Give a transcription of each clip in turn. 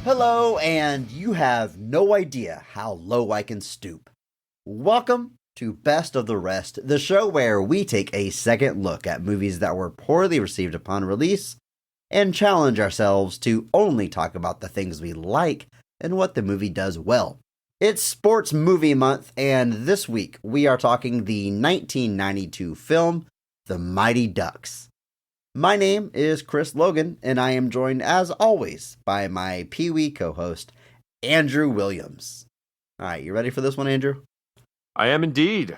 Hello, and you have no idea how low I can stoop. Welcome to Best of the Rest, the show where we take a second look at movies that were poorly received upon release and challenge ourselves to only talk about the things we like and what the movie does well. It's Sports Movie Month, and this week we are talking the 1992 film, The Mighty Ducks. My name is Chris Logan, and I am joined, as always, by my Pee-wee co-host, Andrew Williams. All right, you ready for this one, Andrew? I am indeed.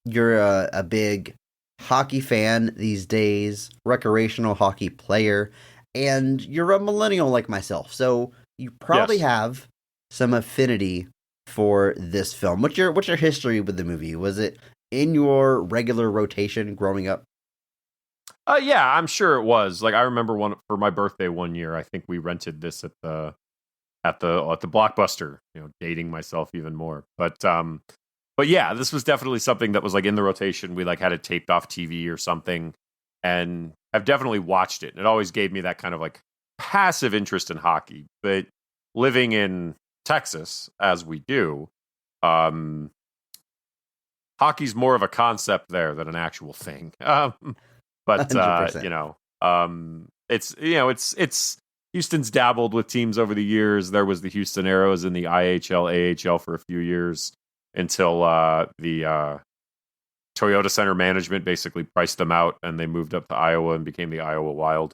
You're a big hockey fan these days, recreational hockey player, and you're a millennial like myself, so you probably have some affinity for this film. What's your history with the movie? Was it in your regular rotation growing up? Yeah, I'm sure it was. Like, I remember for my birthday one year. I think we rented this at the Blockbuster. You know, dating myself even more. But yeah, this was definitely something that was like in the rotation. We like had it taped off TV or something, and I've definitely watched it. It always gave me that kind of like passive interest in hockey. But living in Texas, as we do, hockey's more of a concept there than an actual thing. But it's Houston's dabbled with teams over the years. There was the Houston Aeros in the IHL, AHL for a few years until the Toyota Center management basically priced them out, and they moved up to Iowa and became the Iowa Wild.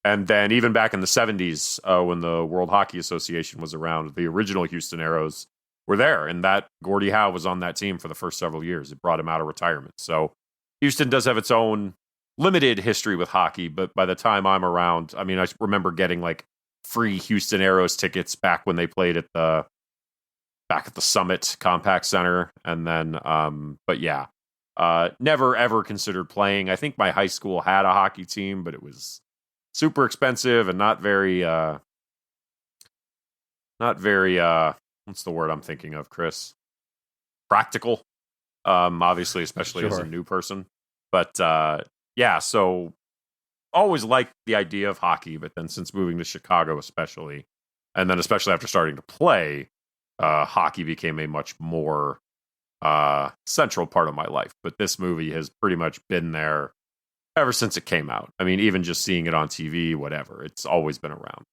And then even back in the 70s, when the World Hockey Association was around, the original Houston Aeros were there, and that Gordie Howe was on that team for the first several years. It brought him out of retirement. So Houston does have its own limited history with hockey, but by the time I'm around, I mean, I remember getting like free Houston Aeros tickets back when they played at the Summit Compact Center. And then, but yeah, never ever considered playing. I think my high school had a hockey team, but it was super expensive and not very, what's the word I'm thinking of, Chris? Practical. Obviously, especially as a new person, but, yeah, so always liked the idea of hockey, but then since moving to Chicago especially, and then especially after starting to play, hockey became a much more central part of my life. But this movie has pretty much been there ever since it came out. I mean, even just seeing it on TV, whatever, it's always been around.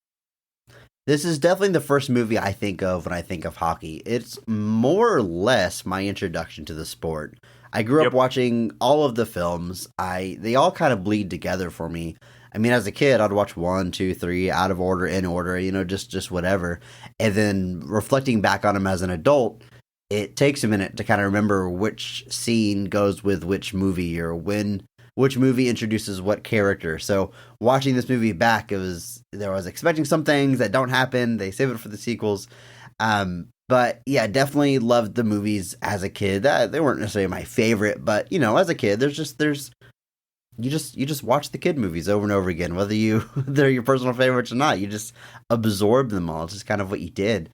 This is definitely the first movie I think of when I think of hockey. It's more or less my introduction to the sport. I grew up watching all of the films. They all kind of bleed together for me. I mean, as a kid, I'd watch 1, 2, 3, out of order, in order, just whatever. And then reflecting back on them as an adult, it takes a minute to kind of remember which scene goes with which movie or which movie introduces what character. So watching this movie back, I was expecting some things that don't happen. They save it for the sequels. But yeah, definitely loved the movies as a kid. They weren't necessarily my favorite, but as a kid, you just watch the kid movies over and over again, whether they're your personal favorites or not. You just absorb them all. It's just kind of what you did.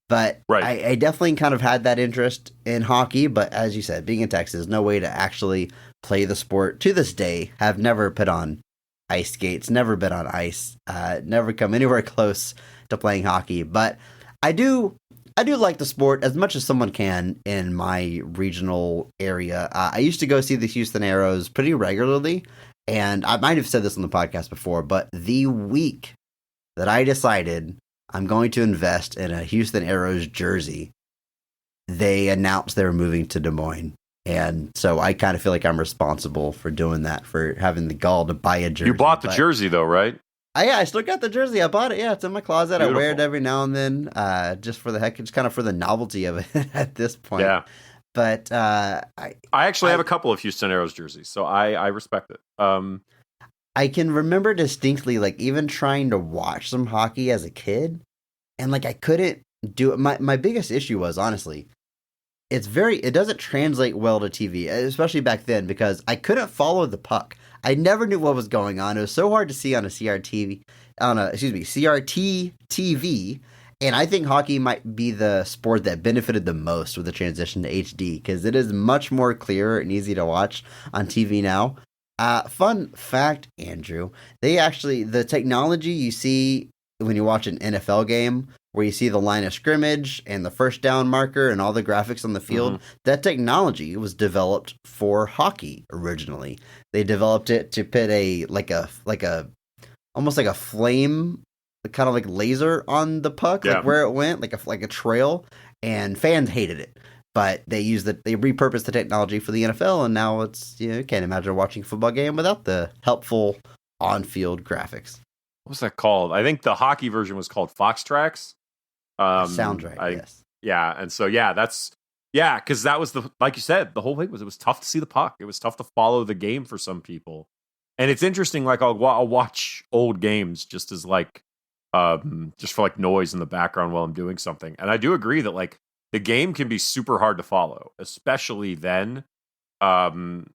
But right. I definitely kind of had that interest in hockey, but as you said, being in Texas, no way to actually play the sport to this day. Have never put on ice skates, never been on ice, never come anywhere close to playing hockey. But I do like the sport as much as someone can in my regional area. I used to go see the Houston Aeros pretty regularly, and I might have said this on the podcast before, but the week that I decided I'm going to invest in a Houston Aeros jersey, they announced they were moving to Des Moines. And so I kind of feel like I'm responsible for doing that, for having the gall to buy a jersey. You bought the jersey though, right? I still got the jersy. I bought it. Yeah, it's in my closet. Beautiful. I wear it every now and then, just for the heck. It's kind of for the novelty of it at this point. Yeah. But I actually have a couple of Houston Aeros jerseys, so I respect it. I can remember distinctly, like, even trying to watch some hockey as a kid, and like I couldn't do it. My biggest issue was, honestly, it doesn't translate well to TV, especially back then, because I couldn't follow the puck. I never knew what was going on. It was so hard to see on a CRT TV. And I think hockey might be the sport that benefited the most with the transition to HD, because it is much more clear and easy to watch on TV now. Fun fact, Andrew, the technology you see when you watch an NFL game where you see the line of scrimmage and the first down marker and all the graphics on the field, that technology was developed for hockey originally. They developed it to put almost like a flame, kind of like laser on the puck, like where it went, like a trail, and fans hated it. But they repurposed the technology for the NFL, and now it's, you can't imagine watching a football game without the helpful on-field graphics. What's that called? I think the hockey version was called Fox Tracks. Sounds right, yes. Yeah, and so, because that was like you said, the whole thing was it was tough to see the puck. It was tough to follow the game for some people. And it's interesting, like, I'll watch old games just as, like, just for, like, noise in the background while I'm doing something. And I do agree that, like, the game can be super hard to follow, especially then. And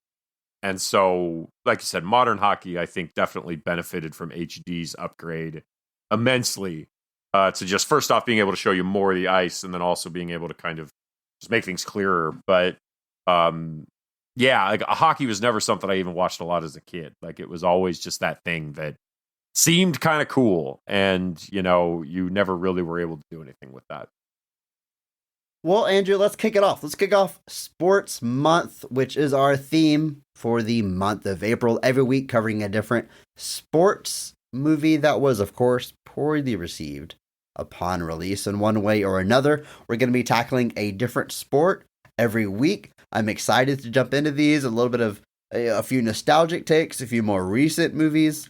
so, like you said, modern hockey, I think, definitely benefited from HD's upgrade immensely, to just, first off, being able to show you more of the ice, and then also being able to kind of just make things clearer. But, like, hockey was never something I even watched a lot as a kid. Like, it was always just that thing that seemed kind of cool, and, you never really were able to do anything with that. Well, Andrew, let's kick it off. Let's kick off Sports Month, which is our theme for the month of April. Every week covering a different sports movie that was, of course, poorly received upon release in one way or another. We're going to be tackling a different sport every week. I'm excited to jump into these, a little bit of a few nostalgic takes, a few more recent movies.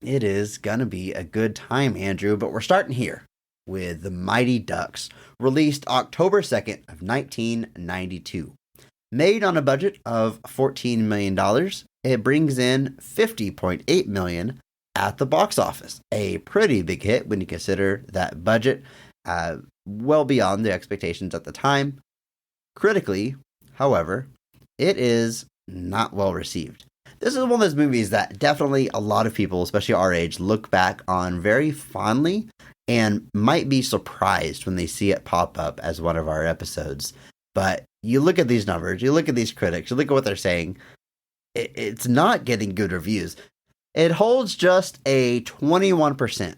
It is going to be a good time, Andrew, but we're starting here with The Mighty Ducks, released October 2nd of 1992. Made on a budget of $14 million, it brings in $50.8 million at the box office. A pretty big hit when you consider that budget, well beyond the expectations at the time. Critically, however, it is not well received. This is one of those movies that definitely a lot of people, especially our age, look back on very fondly and might be surprised when they see it pop up as one of our episodes. But you look at these numbers, you look at these critics, you look at what they're saying, it's not getting good reviews. It holds just a 21%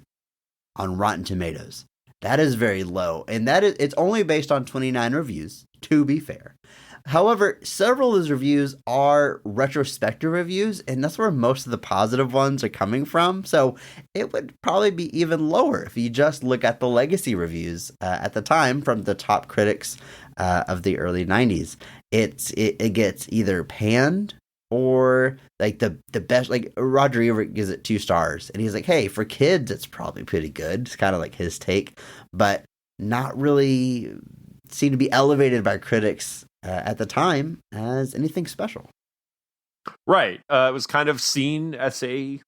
on Rotten Tomatoes. That is very low, and it's only based on 29 reviews, to be fair. However, several of those reviews are retrospective reviews, and that's where most of the positive ones are coming from. So it would probably be even lower if you just look at the legacy reviews at the time from the top critics of the early 90s. It gets either panned or like the best. Like Roger Ebert gives it 2 stars, and he's like, "Hey, for kids, it's probably pretty good." It's kind of like his take, but not really seem to be elevated by critics at the time as anything special. Right. It was kind of seen as a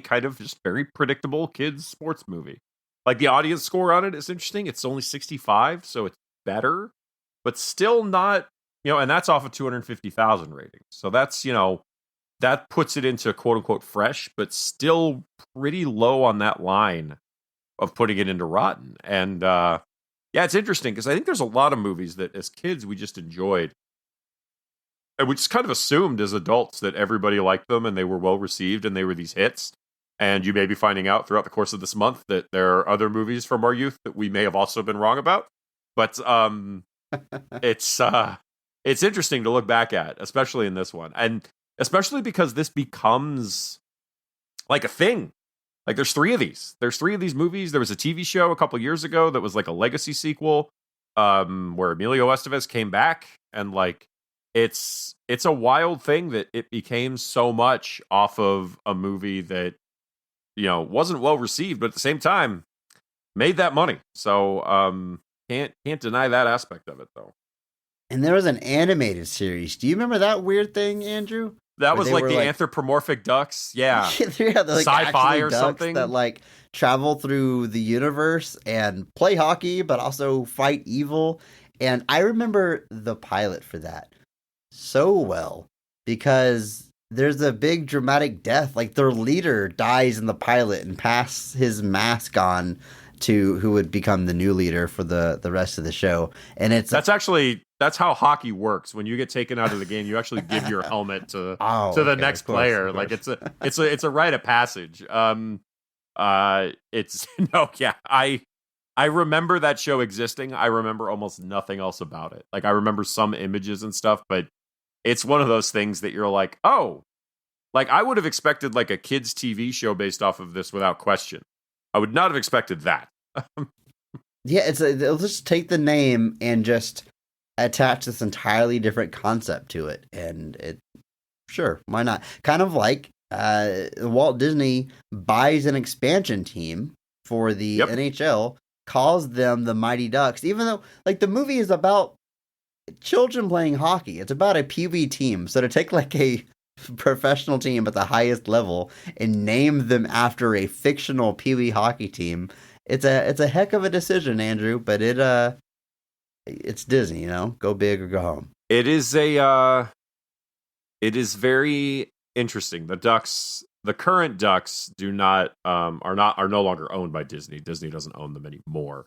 kind of just very predictable kids sports movie. Like, the audience score on it is interesting. It's only 65, so it's better, but still not, and that's off of 250,000 ratings. So that's, that puts it into quote unquote fresh, but still pretty low on that line of putting it into rotten. And, yeah, it's interesting because I think there's a lot of movies that as kids we just enjoyed. And we just kind of assumed as adults that everybody liked them and they were well received and they were these hits. And you may be finding out throughout the course of this month that there are other movies from our youth that we may have also been wrong about. But it's interesting to look back at, especially in this one. And especially because this becomes like a thing. Like, there's 3 of these. There's 3 of these movies. There was a TV show a couple years ago that was like a legacy sequel, where Emilio Estevez came back, and like it's a wild thing that it became so much off of a movie that wasn't well received, but at the same time made that money. So can't deny that aspect of it though. And there was an animated series. Do you remember that weird thing, Andrew? That was like the anthropomorphic ducks. Yeah. Yeah, like sci-fi or ducks something that like travel through the universe and play hockey, but also fight evil. And I remember the pilot for that so well because there's a big dramatic death. Like, their leader dies in the pilot and passes his mask on to who would become the new leader for the rest of the show. And that's how hockey works. When you get taken out of the game, you actually give your helmet to the next player. Like, it's a rite of passage. It's no, yeah. I remember that show existing. I remember almost nothing else about it. Like I remember some images and stuff, but it's one of those things that you're like, oh, like I would have expected like a kids TV show based off of this without question. I would not have expected that. Yeah, they'll just take the name and just attach this entirely different concept to it, and sure, why not? Kind of like Walt Disney buys an expansion team for the NHL, calls them the Mighty Ducks, even though like the movie is about children playing hockey. It's about a PB team, so to take like a professional team at the highest level and name them after a fictional PB hockey team, it's a heck of a decision, Andrew. But it's Disney, you know, go big or go home. It is very interesting. The current Ducks are no longer owned by Disney. Disney doesn't own them anymore.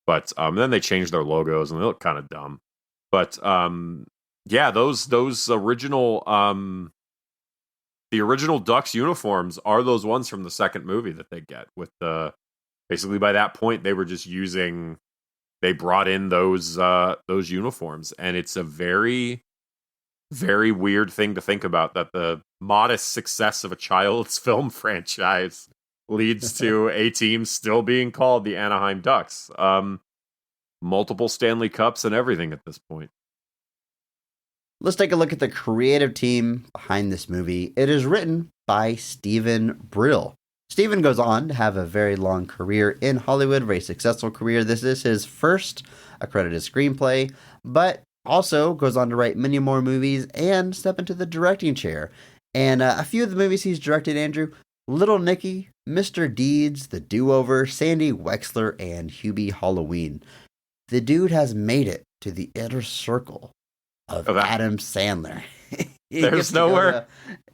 But then they changed their logos and they look kind of dumb. But yeah, those original the original Ducks uniforms are those ones from the second movie that they get with basically by that point they were just they brought in those uniforms, and it's a very, very weird thing to think about that the modest success of a child's film franchise leads to a team still being called the Anaheim Ducks. Multiple Stanley Cups and everything at this point. Let's take a look at the creative team behind this movie. It is written by Stephen Brill. Stephen goes on to have a very long career in Hollywood, very successful career. This is his first accredited screenplay, but also goes on to write many more movies and step into the directing chair. And a few of the movies he's directed, Andrew: Little Nicky, Mr. Deeds, The Do-Over, Sandy Wexler, and Hubie Halloween. The dude has made it to the inner circle of Adam Sandler. There's nowhere.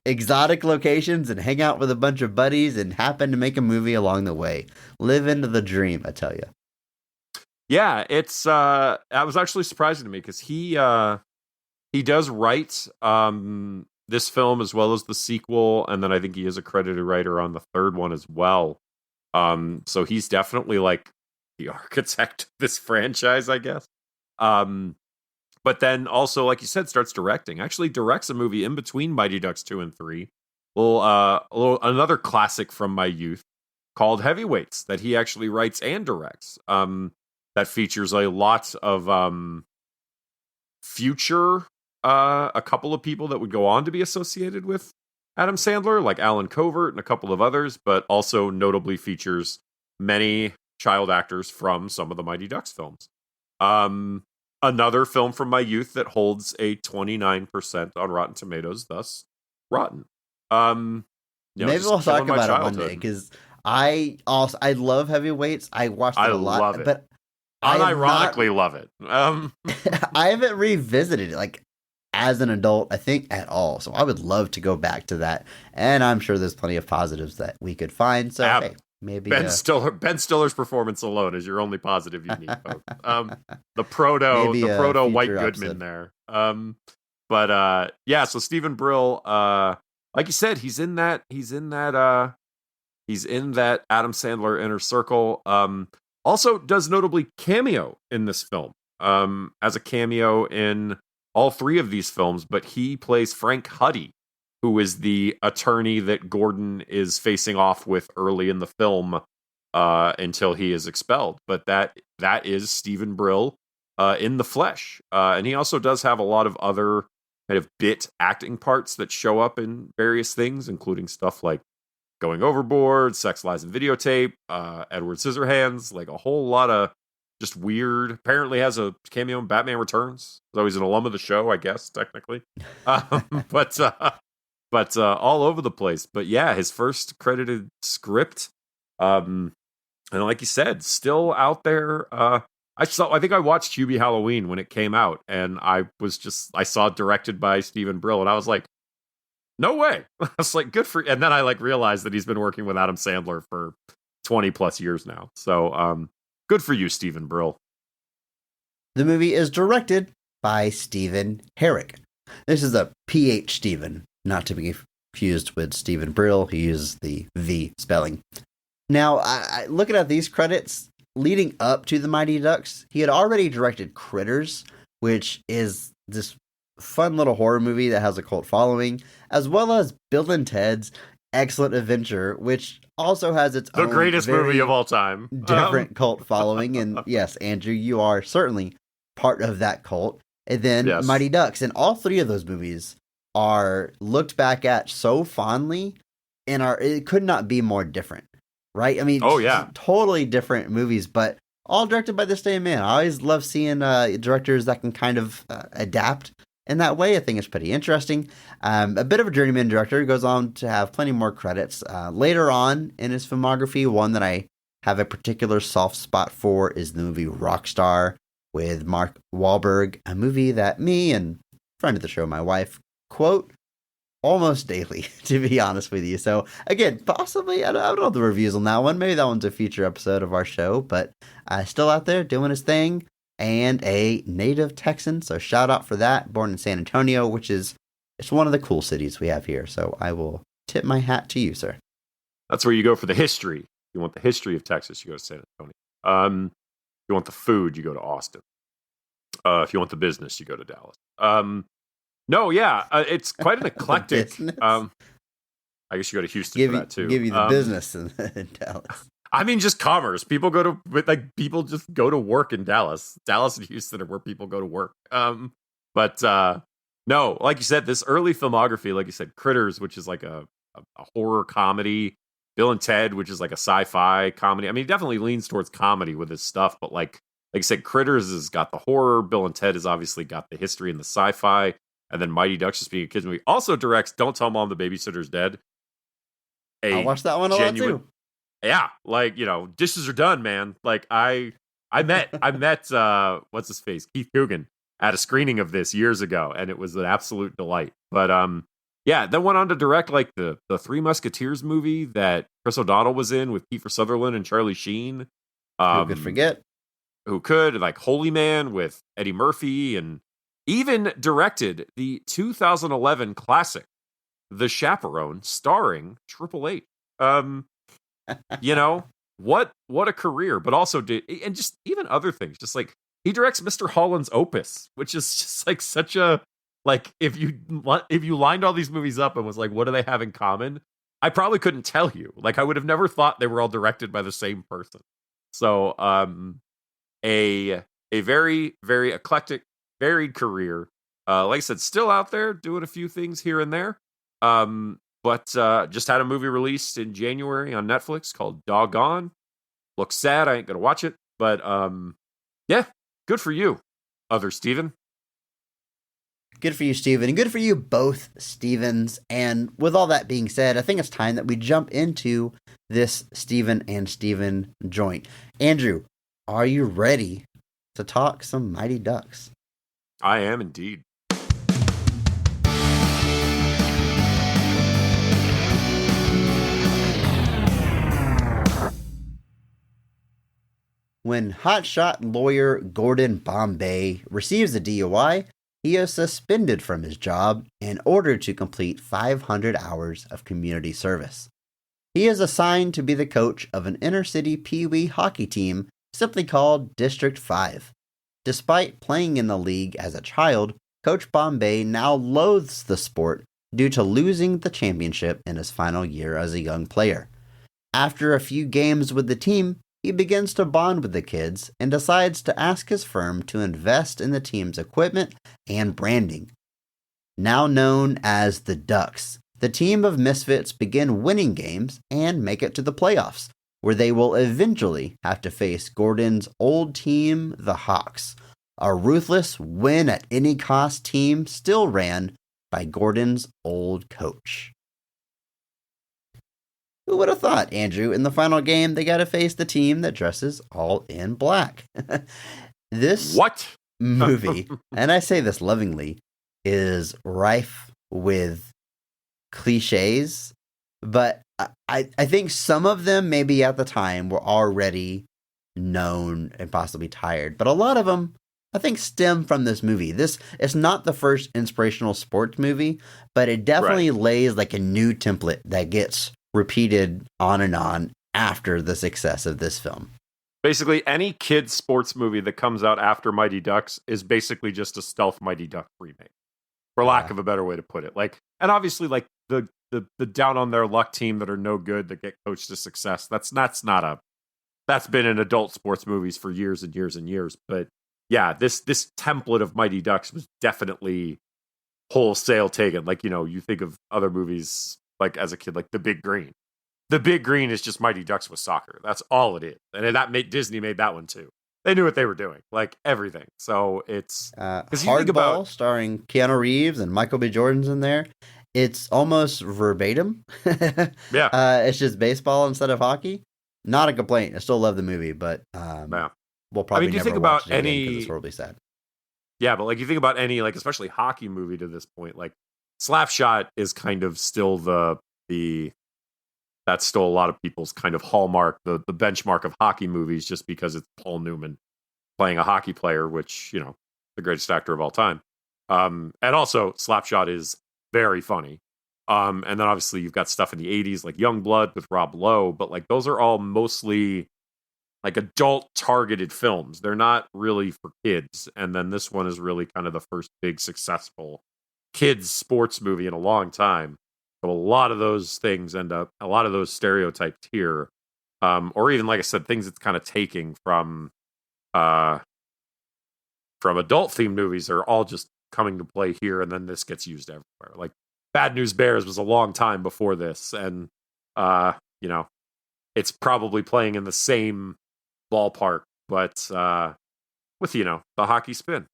Exotic locations and hang out with a bunch of buddies and happen to make a movie along the way. Live into the dream, I tell you. Yeah, it's that was actually surprising to me because he does write this film as well as the sequel, and then I think he is a credited writer on the third one as well. So he's definitely like the architect of this franchise, I guess. But then also, like you said, starts directing. Actually directs a movie in between Mighty Ducks 2 and 3. Another classic from my youth called Heavyweights that he actually writes and directs. That features a lot of a couple of people that would go on to be associated with Adam Sandler, like Alan Covert and a couple of others, but also notably features many child actors from some of the Mighty Ducks films. Another film from my youth that holds a 29% on Rotten Tomatoes, thus rotten. Maybe we'll talk about it one day, because I love Heavyweights. I watched it a lot, love it. But unironically love it. I haven't revisited it like as an adult, I think, at all. So I would love to go back to that, and I'm sure there's plenty of positives that we could find. So hey, maybe Ben Stiller's performance alone is your only positive you need, folks. The proto White Goodman there. Yeah, so Stephen Brill, like you said, he's in that Adam Sandler inner circle. Also does notably cameo in this film. As a cameo in all three of these films, but he plays Frank Huddy, who is the attorney that Gordon is facing off with early in the film until he is expelled. But that is Stephen Brill in the flesh. And he also does have a lot of other kind of bit acting parts that show up in various things, including stuff like Going Overboard, Sex, Lies, and Videotape, Edward Scissorhands, like a whole lot of just weird. Apparently has a cameo in Batman Returns. So he's an alum of the show, I guess, technically. But all over the place. But yeah, his first credited script. And like you said, still out there. I think I watched Hubie Halloween when it came out, and I saw it directed by Stephen Brill, and I was like, no way. I was like, good for you. And then I realized that he's been working with Adam Sandler for 20 plus years now. So good for you, Stephen Brill. The movie is directed by Stephen Herrick. This is a PH Stephen, not to be confused with Stephen Brill. He uses the V spelling. Now, looking at these credits, leading up to the Mighty Ducks, he had already directed Critters, which is this fun little horror movie that has a cult following, as well as Bill and Ted's Excellent Adventure, which also has its the own greatest movie of all time. Different cult following. And yes, Andrew, you are certainly part of that cult. And then Mighty Ducks. And all three of those movies are looked back at so fondly and it could not be more different. Right? I mean, totally different movies, but all directed by the same man. I always love seeing directors that can kind of adapt in that way. I think it's pretty interesting. A bit of a journeyman director, goes on to have plenty more credits. Later on in his filmography, one that I have a particular soft spot for is the movie Rockstar with Mark Wahlberg, a movie that me and friend of the show, my wife, quote almost daily, to be honest with you. So again, possibly, I don't know the reviews on that one. Maybe that one's a future episode of our show, but still out there doing his thing, and a native Texan. So shout out for that. Born in San Antonio, which is, it's one of the cool cities we have here. So I will tip my hat to you, sir. That's where you go for the history. You want the history of Texas, you go to San Antonio. If you want the food, you go to Austin. If you want the business, you go to Dallas. It's quite an eclectic. I guess you go to Houston for that too. Give you the business in Dallas. I mean, just commerce. People just go to work in Dallas. Dallas and Houston are where people go to work. No, like you said, this early filmography, like you said, Critters, which is like a horror comedy. Bill and Ted, which is like a sci-fi comedy. I mean, he definitely leans towards comedy with his stuff, but like you said, Critters has got the horror. Bill and Ted has obviously got the history and the sci-fi. And then Mighty Ducks, just being a kids movie, also directs "Don't Tell Mom the Babysitter's Dead." I watched that one a lot too. Yeah, like, dishes are done, man. Like I met what's his face, Keith Coogan, at a screening of this years ago, and it was an absolute delight. But then went on to direct like the Three Musketeers movie that Chris O'Donnell was in with Kiefer Sutherland and Charlie Sheen. Who could forget? Who could, like Holy Man with Eddie Murphy, and even directed the 2011 classic, The Chaperone, starring Triple H. What a career, but also and just even other things. Just like he directs Mr. Holland's Opus, which is just like such a, like, if you lined all these movies up and was like, what do they have in common? I probably couldn't tell you. Like, I would have never thought they were all directed by the same person. So, a very, very eclectic, varied career. Like I said, still out there doing a few things here and there. But just had a movie released in January on Netflix called Doggone. Looks sad. I ain't gonna watch it, but good for you, other Steven. Good for you, Steven, and good for you both, Stevens. And with all that being said, I think it's time that we jump into this Steven and Steven joint. Andrew, are you ready to talk some Mighty Ducks? I am indeed. When hotshot lawyer Gordon Bombay receives a DUI, he is suspended from his job and ordered to complete 500 hours of community service. He is assigned to be the coach of an inner-city Pee-wee hockey team simply called District 5. Despite playing in the league as a child, Coach Bombay now loathes the sport due to losing the championship in his final year as a young player. After a few games with the team, he begins to bond with the kids and decides to ask his firm to invest in the team's equipment and branding. Now known as the Ducks, the team of misfits begin winning games and make it to the playoffs, where they will eventually have to face Gordon's old team, the Hawks, a ruthless win-at-any-cost team still ran by Gordon's old coach. Who would have thought, Andrew, in the final game, they got to face the team that dresses all in black? This movie, and I say this lovingly, is rife with cliches, but I think some of them maybe at the time were already known and possibly tired, but a lot of them I think stem from this movie. This is not the first inspirational sports movie, but it definitely lays like a new template that gets repeated on and on. after the success of this film. Basically, any kids sports movie that comes out after Mighty Ducks is basically just a stealth Mighty Ducks remake, for lack of a better way to put it. Like, and obviously, like the down on their luck team that are no good that get coached to success. That's been in adult sports movies for years and years and years. But yeah, this template of Mighty Ducks was definitely wholesale taken. Like, you think of other movies like as a kid, like The Big Green. The Big Green is just Mighty Ducks with soccer. That's all it is. And Disney made that one too. They knew what they were doing, like everything. So it's Hardball, starring Keanu Reeves and Michael B. Jordan's in there. It's almost verbatim. Yeah. It's just baseball instead of hockey. Not a complaint. I still love the movie, but we'll probably do you never think watch about it again because it's horribly sad. Yeah, but like you think about any, like especially hockey movie to this point, like Slapshot is kind of still the that's still a lot of people's kind of hallmark, the benchmark of hockey movies, just because it's Paul Newman playing a hockey player, which, the greatest actor of all time. And also Slapshot is very funny. And then obviously you've got stuff in the 80s like Youngblood with Rob Lowe, but like those are all mostly like adult targeted films. They're not really for kids. And then this one is really kind of the first big successful kids sports movie in a long time. So a lot of those things a lot of those stereotypes here, or even, like I said, things it's kind of taking from adult themed movies are all just coming to play here. And then this gets used everywhere. Like Bad News Bears was a long time before this. And, it's probably playing in the same ballpark, but with, the hockey spin.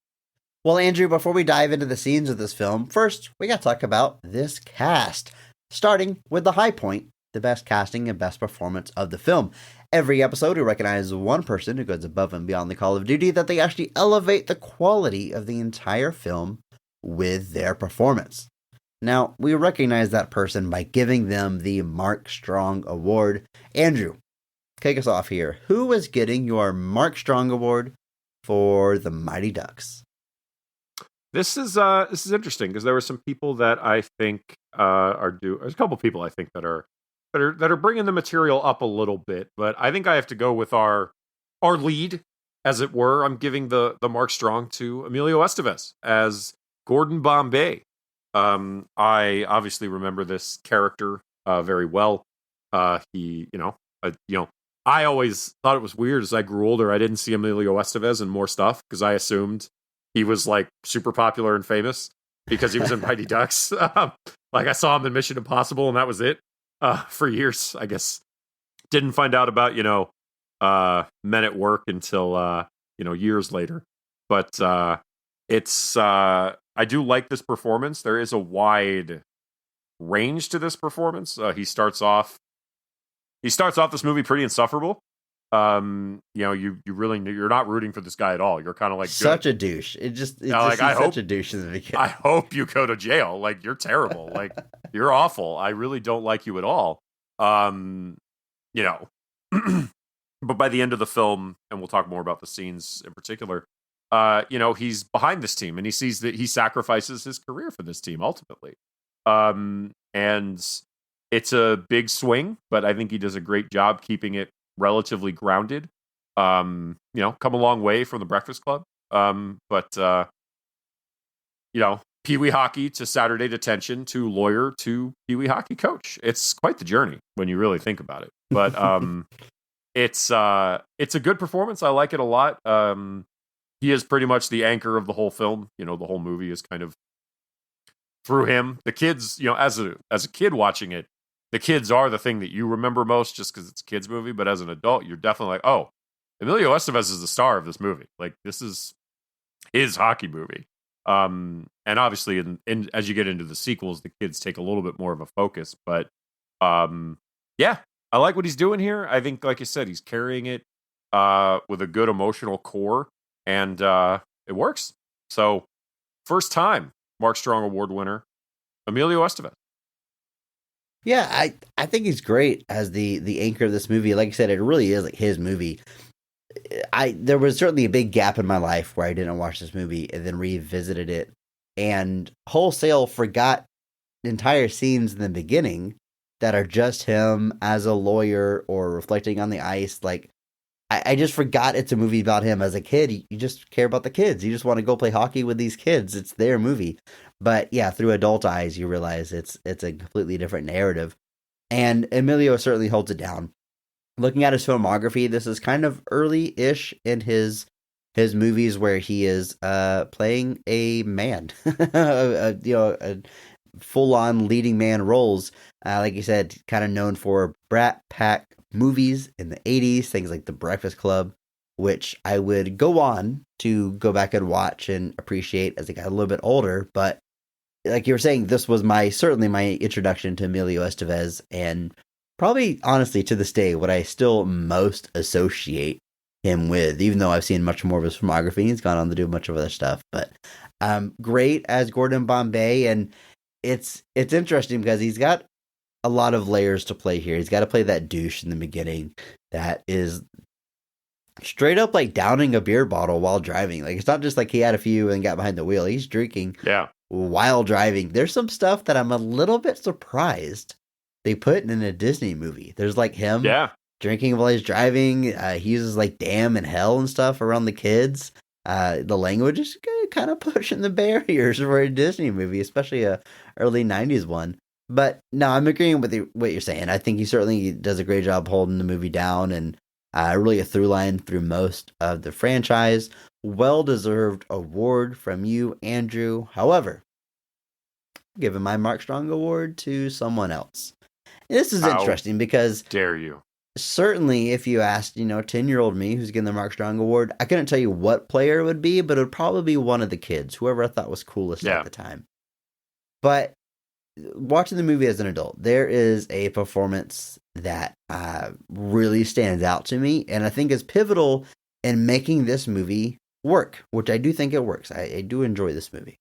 Well, Andrew, before we dive into the scenes of this film, first, we got to talk about this cast. Starting with the high point, the best casting and best performance of the film. Every episode, we recognize one person who goes above and beyond the call of duty, that they actually elevate the quality of the entire film with their performance. Now, we recognize that person by giving them the Mark Strong Award. Andrew, kick us off here. Who is getting your Mark Strong Award for the Mighty Ducks? This is interesting because there were some people that I think are due. There's a couple people I think that are bringing the material up a little bit, but I think I have to go with our lead, as it were. I'm giving the Mark Strong to Emilio Estevez as Gordon Bombay. I obviously remember this character very well. I always thought it was weird as I grew older. I didn't see Emilio Estevez in more stuff because I assumed he was like super popular and famous because he was in Mighty Ducks. Like I saw him in Mission Impossible and that was it for years, I guess. Didn't find out about, Men at Work until, years later. But I do like this performance. There is a wide range to this performance. He starts off this movie pretty insufferable. You're not rooting for this guy at all. You're kind of like such a douche. Such a douche in the beginning. I hope you go to jail. Like you're terrible. Like you're awful. I really don't like you at all. But by the end of the film, and we'll talk more about the scenes in particular, he's behind this team and he sees that he sacrifices his career for this team ultimately. And it's a big swing, but I think he does a great job keeping it relatively grounded. Come a long way from the Breakfast Club. Pee-wee hockey to Saturday detention to lawyer to Pee-wee hockey coach. It's quite the journey when you really think about it. But it's a good performance. I like it a lot. He is pretty much the anchor of the whole film. The whole movie is kind of through him. The kids, as a kid watching it, the kids are the thing that you remember most just because it's a kid's movie. But as an adult, you're definitely like, oh, Emilio Estevez is the star of this movie. Like, this is his hockey movie. And obviously, as you get into the sequels, the kids take a little bit more of a focus. But yeah, I like what he's doing here. I think, like you said, he's carrying it with a good emotional core. And it works. So, first time Mark Strong Award winner, Emilio Estevez. Yeah, I think he's great as the anchor of this movie. Like I said, it really is like his movie. There was certainly a big gap in my life where I didn't watch this movie and then revisited it and wholesale forgot entire scenes in the beginning that are just him as a lawyer or reflecting on the ice. Like, I just forgot it's a movie about him as a kid. You just care about the kids. You just want to go play hockey with these kids. It's their movie. But yeah, through adult eyes, you realize it's a completely different narrative. And Emilio certainly holds it down. Looking at his filmography, this is kind of early-ish in his movies where he is playing a man, a full-on leading man roles. Like you said, kind of known for Brat Pack movies in the 80s, things like The Breakfast Club, which I would go on to go back and watch and appreciate as I got a little bit older. But like you were saying, this was certainly my introduction to Emilio Estevez, and probably, honestly, to this day, what I still most associate him with, even though I've seen much more of his filmography. He's gone on to do much of other stuff, but great as Gordon Bombay. And it's interesting because he's got a lot of layers to play here. He's got to play that douche in the beginning that is straight up like downing a beer bottle while driving. Like, it's not just like he had a few and got behind the wheel. He's drinking while driving. There's some stuff that I'm a little bit surprised they put in a Disney movie. There's like him drinking while he's driving. He uses like damn and hell and stuff around the kids. The language is kind of pushing the barriers for a Disney movie, especially a early 90s one. But no, I'm agreeing with what you're saying. I think he certainly does a great job holding the movie down, and really a through line through most of the franchise. Well-deserved award from you, Andrew. However, I'm giving my Mark Strong award to someone else. This is interesting because dare you? Certainly, if you asked, 10-year-old me who's getting the Mark Strong Award, I couldn't tell you what player it would be, but it would probably be one of the kids, whoever I thought was coolest at the time. But watching the movie as an adult, there is a performance that really stands out to me, and I think is pivotal in making this movie work, which I do think it works. I do enjoy this movie.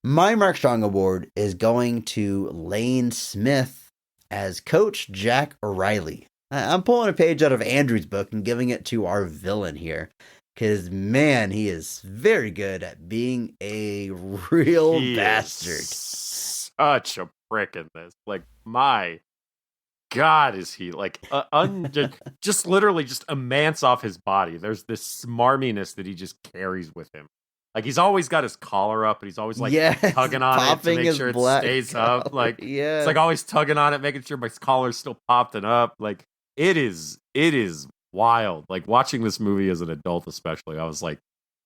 My Mark Strong Award is going to Lane Smith as Coach Jack O'Reilly. I'm pulling a page out of Andrew's book and giving it to our villain here, because, man, he is very good at being a real bastard. Such a prick in this. Like, my God, is he like just literally just immense off his body. There's this smarminess that he just carries with him. Like, he's always got his collar up, and he's always like tugging on it to make sure it stays up. Like, it's like always tugging on it, making sure my collar's still popped and up. Like, it is wild. Like, watching this movie as an adult, especially, I was like,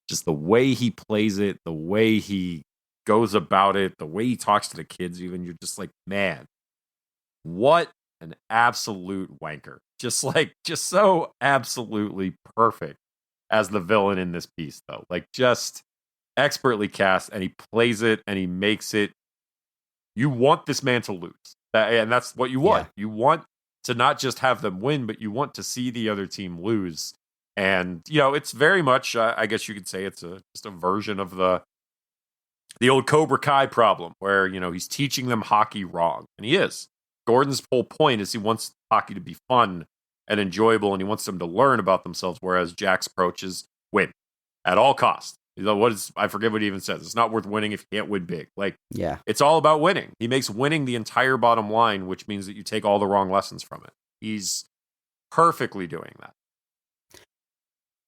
just the way he plays it, the way he goes about it, the way he talks to the kids, even, you're just like, man, what an absolute wanker. Just so absolutely perfect as the villain in this piece, though. Like, just expertly cast, and he plays it and he makes it. You want this man to lose, and that's what you want. You want to not just have them win, but you want to see the other team lose. And it's very much, I guess you could say, it's just a version of the old Cobra Kai problem, where he's teaching them hockey wrong, and he is. Gordon's whole point is he wants hockey to be fun and enjoyable, and he wants them to learn about themselves, whereas Jack's approach is win at all costs. I forget what he even says. It's not worth winning if you can't win big. Like, it's all about winning. He makes winning the entire bottom line, which means that you take all the wrong lessons from it. He's perfectly doing that.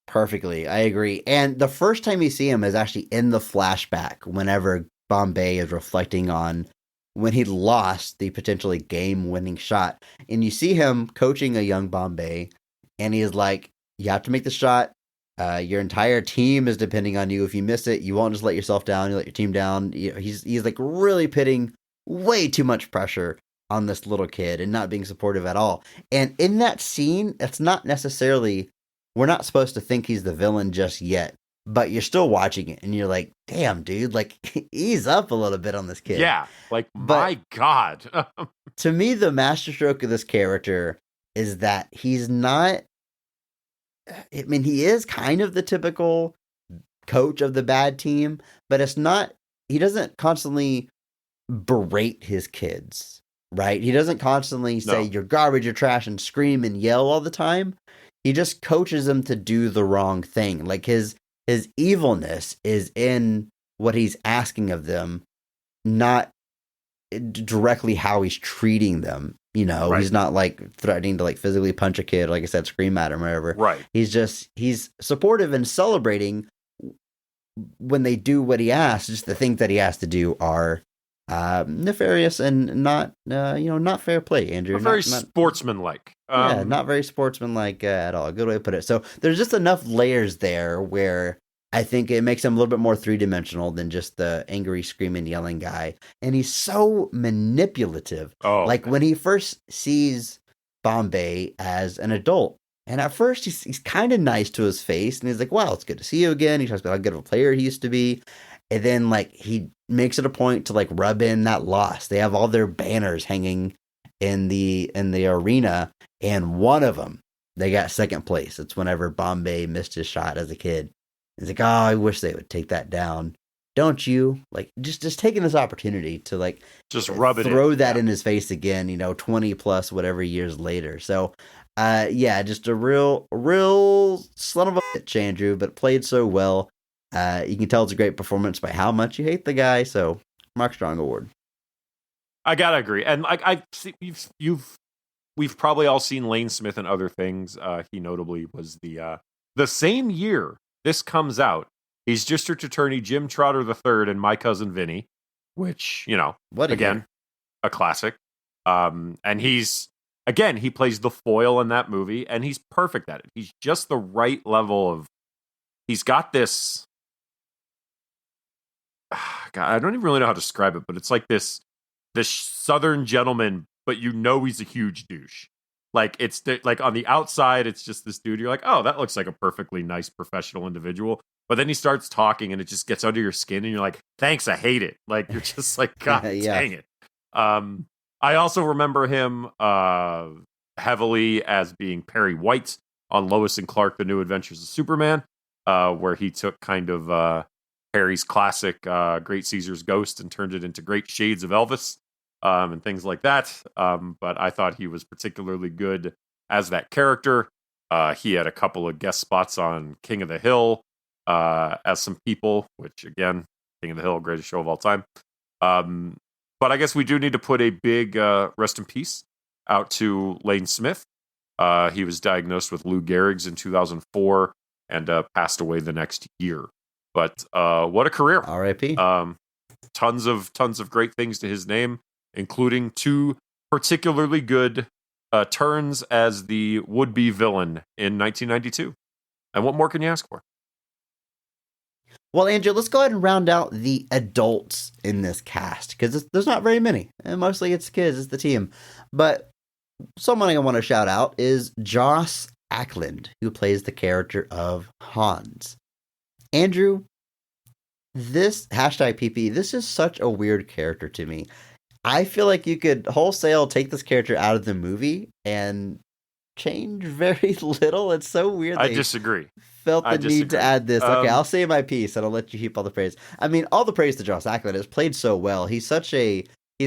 Perfectly. I agree. And the first time you see him is actually in the flashback, whenever Bombay is reflecting on when he lost the potentially game-winning shot. And you see him coaching a young Bombay, and he is like, you have to make the shot. Your entire team is depending on you. If you miss it, you won't just let yourself down. You let your team down. He's like really putting way too much pressure on this little kid and not being supportive at all. And in that scene, it's not necessarily, we're not supposed to think he's the villain just yet, but you're still watching it and you're like, damn, dude, like, ease up a little bit on this kid. Yeah, like, my God. To me, the masterstroke of this character is that he's not, I mean, he is kind of the typical coach of the bad team, but it's not, he doesn't constantly berate his kids, right? He doesn't constantly say, you're garbage, you're trash, and scream and yell all the time. He just coaches them to do the wrong thing. Like, his evilness is in what he's asking of them, not directly how he's treating them. You know, Right. he's not like threatening to like physically punch a kid, like I said, scream at him or whatever. Right. He's supportive and celebrating when they do what he asks. Just the things that he has to do are nefarious and not not fair play, Andrew. Not very sportsmanlike. Yeah, not very sportsmanlike at all. Good way to put it. So there's just enough layers there where I think it makes him a little bit more three-dimensional than just the angry, screaming, yelling guy. And he's so manipulative. Oh, like when he first sees Bombay as an adult. And at first he's kind of nice to his face. And he's like, wow, it's good to see you again. He talks about how good of a player he used to be. And then like he makes it a point to like rub in that loss. They have all their banners hanging in the arena. And one of them, they got second place. It's whenever Bombay missed his shot as a kid. He's like, oh, I wish they would take that down. Don't you? Like, just taking this opportunity to like just rub it throw that in his face again, 20 plus whatever years later. So, just a real son of a bitch, Andrew, but played so well. You can tell it's a great performance by how much you hate the guy. So, Mark Strong Award. I gotta agree, and I see we've probably all seen Lane Smith and other things. He notably was the same year this comes out. He's District Attorney Jim Trotter III in My Cousin Vinny, which a classic. And he plays the foil in that movie, and he's perfect at it. He's just the right level of. He's got this. God, I don't even really know how to describe it, but it's like this Southern gentleman, but he's a huge douche. Like it's like on the outside, it's just this dude. You're like, oh, that looks like a perfectly nice professional individual. But then he starts talking, and it just gets under your skin, and you're like, thanks, I hate it. Like you're just like, God dang it. I also remember him heavily as being Perry White on Lois and Clark: The New Adventures of Superman, where he took kind of Perry's classic Great Caesar's Ghost and turned it into Great Shades of Elvis. And things like that. But I thought he was particularly good as that character. He had a couple of guest spots on King of the Hill as some people, which again, King of the Hill, greatest show of all time. But I guess we do need to put a big rest in peace out to Lane Smith. He was diagnosed with Lou Gehrig's in 2004 and passed away the next year. But what a career. R.I.P. Tons of great things to his name, including two particularly good turns as the would-be villain in 1992. And what more can you ask for? Well, Andrew, let's go ahead and round out the adults in this cast, because there's not very many. And mostly it's kids, it's the team. But someone I want to shout out is Joss Ackland, who plays the character of Hans. Andrew, this #PP, this is such a weird character to me. I feel like you could wholesale take this character out of the movie and change very little. It's so weird. I disagree. Felt the need to add this. Okay, I'll say my piece and I'll let you heap all the praise. I mean, all the praise to Joss Ackland. Has played so well. He's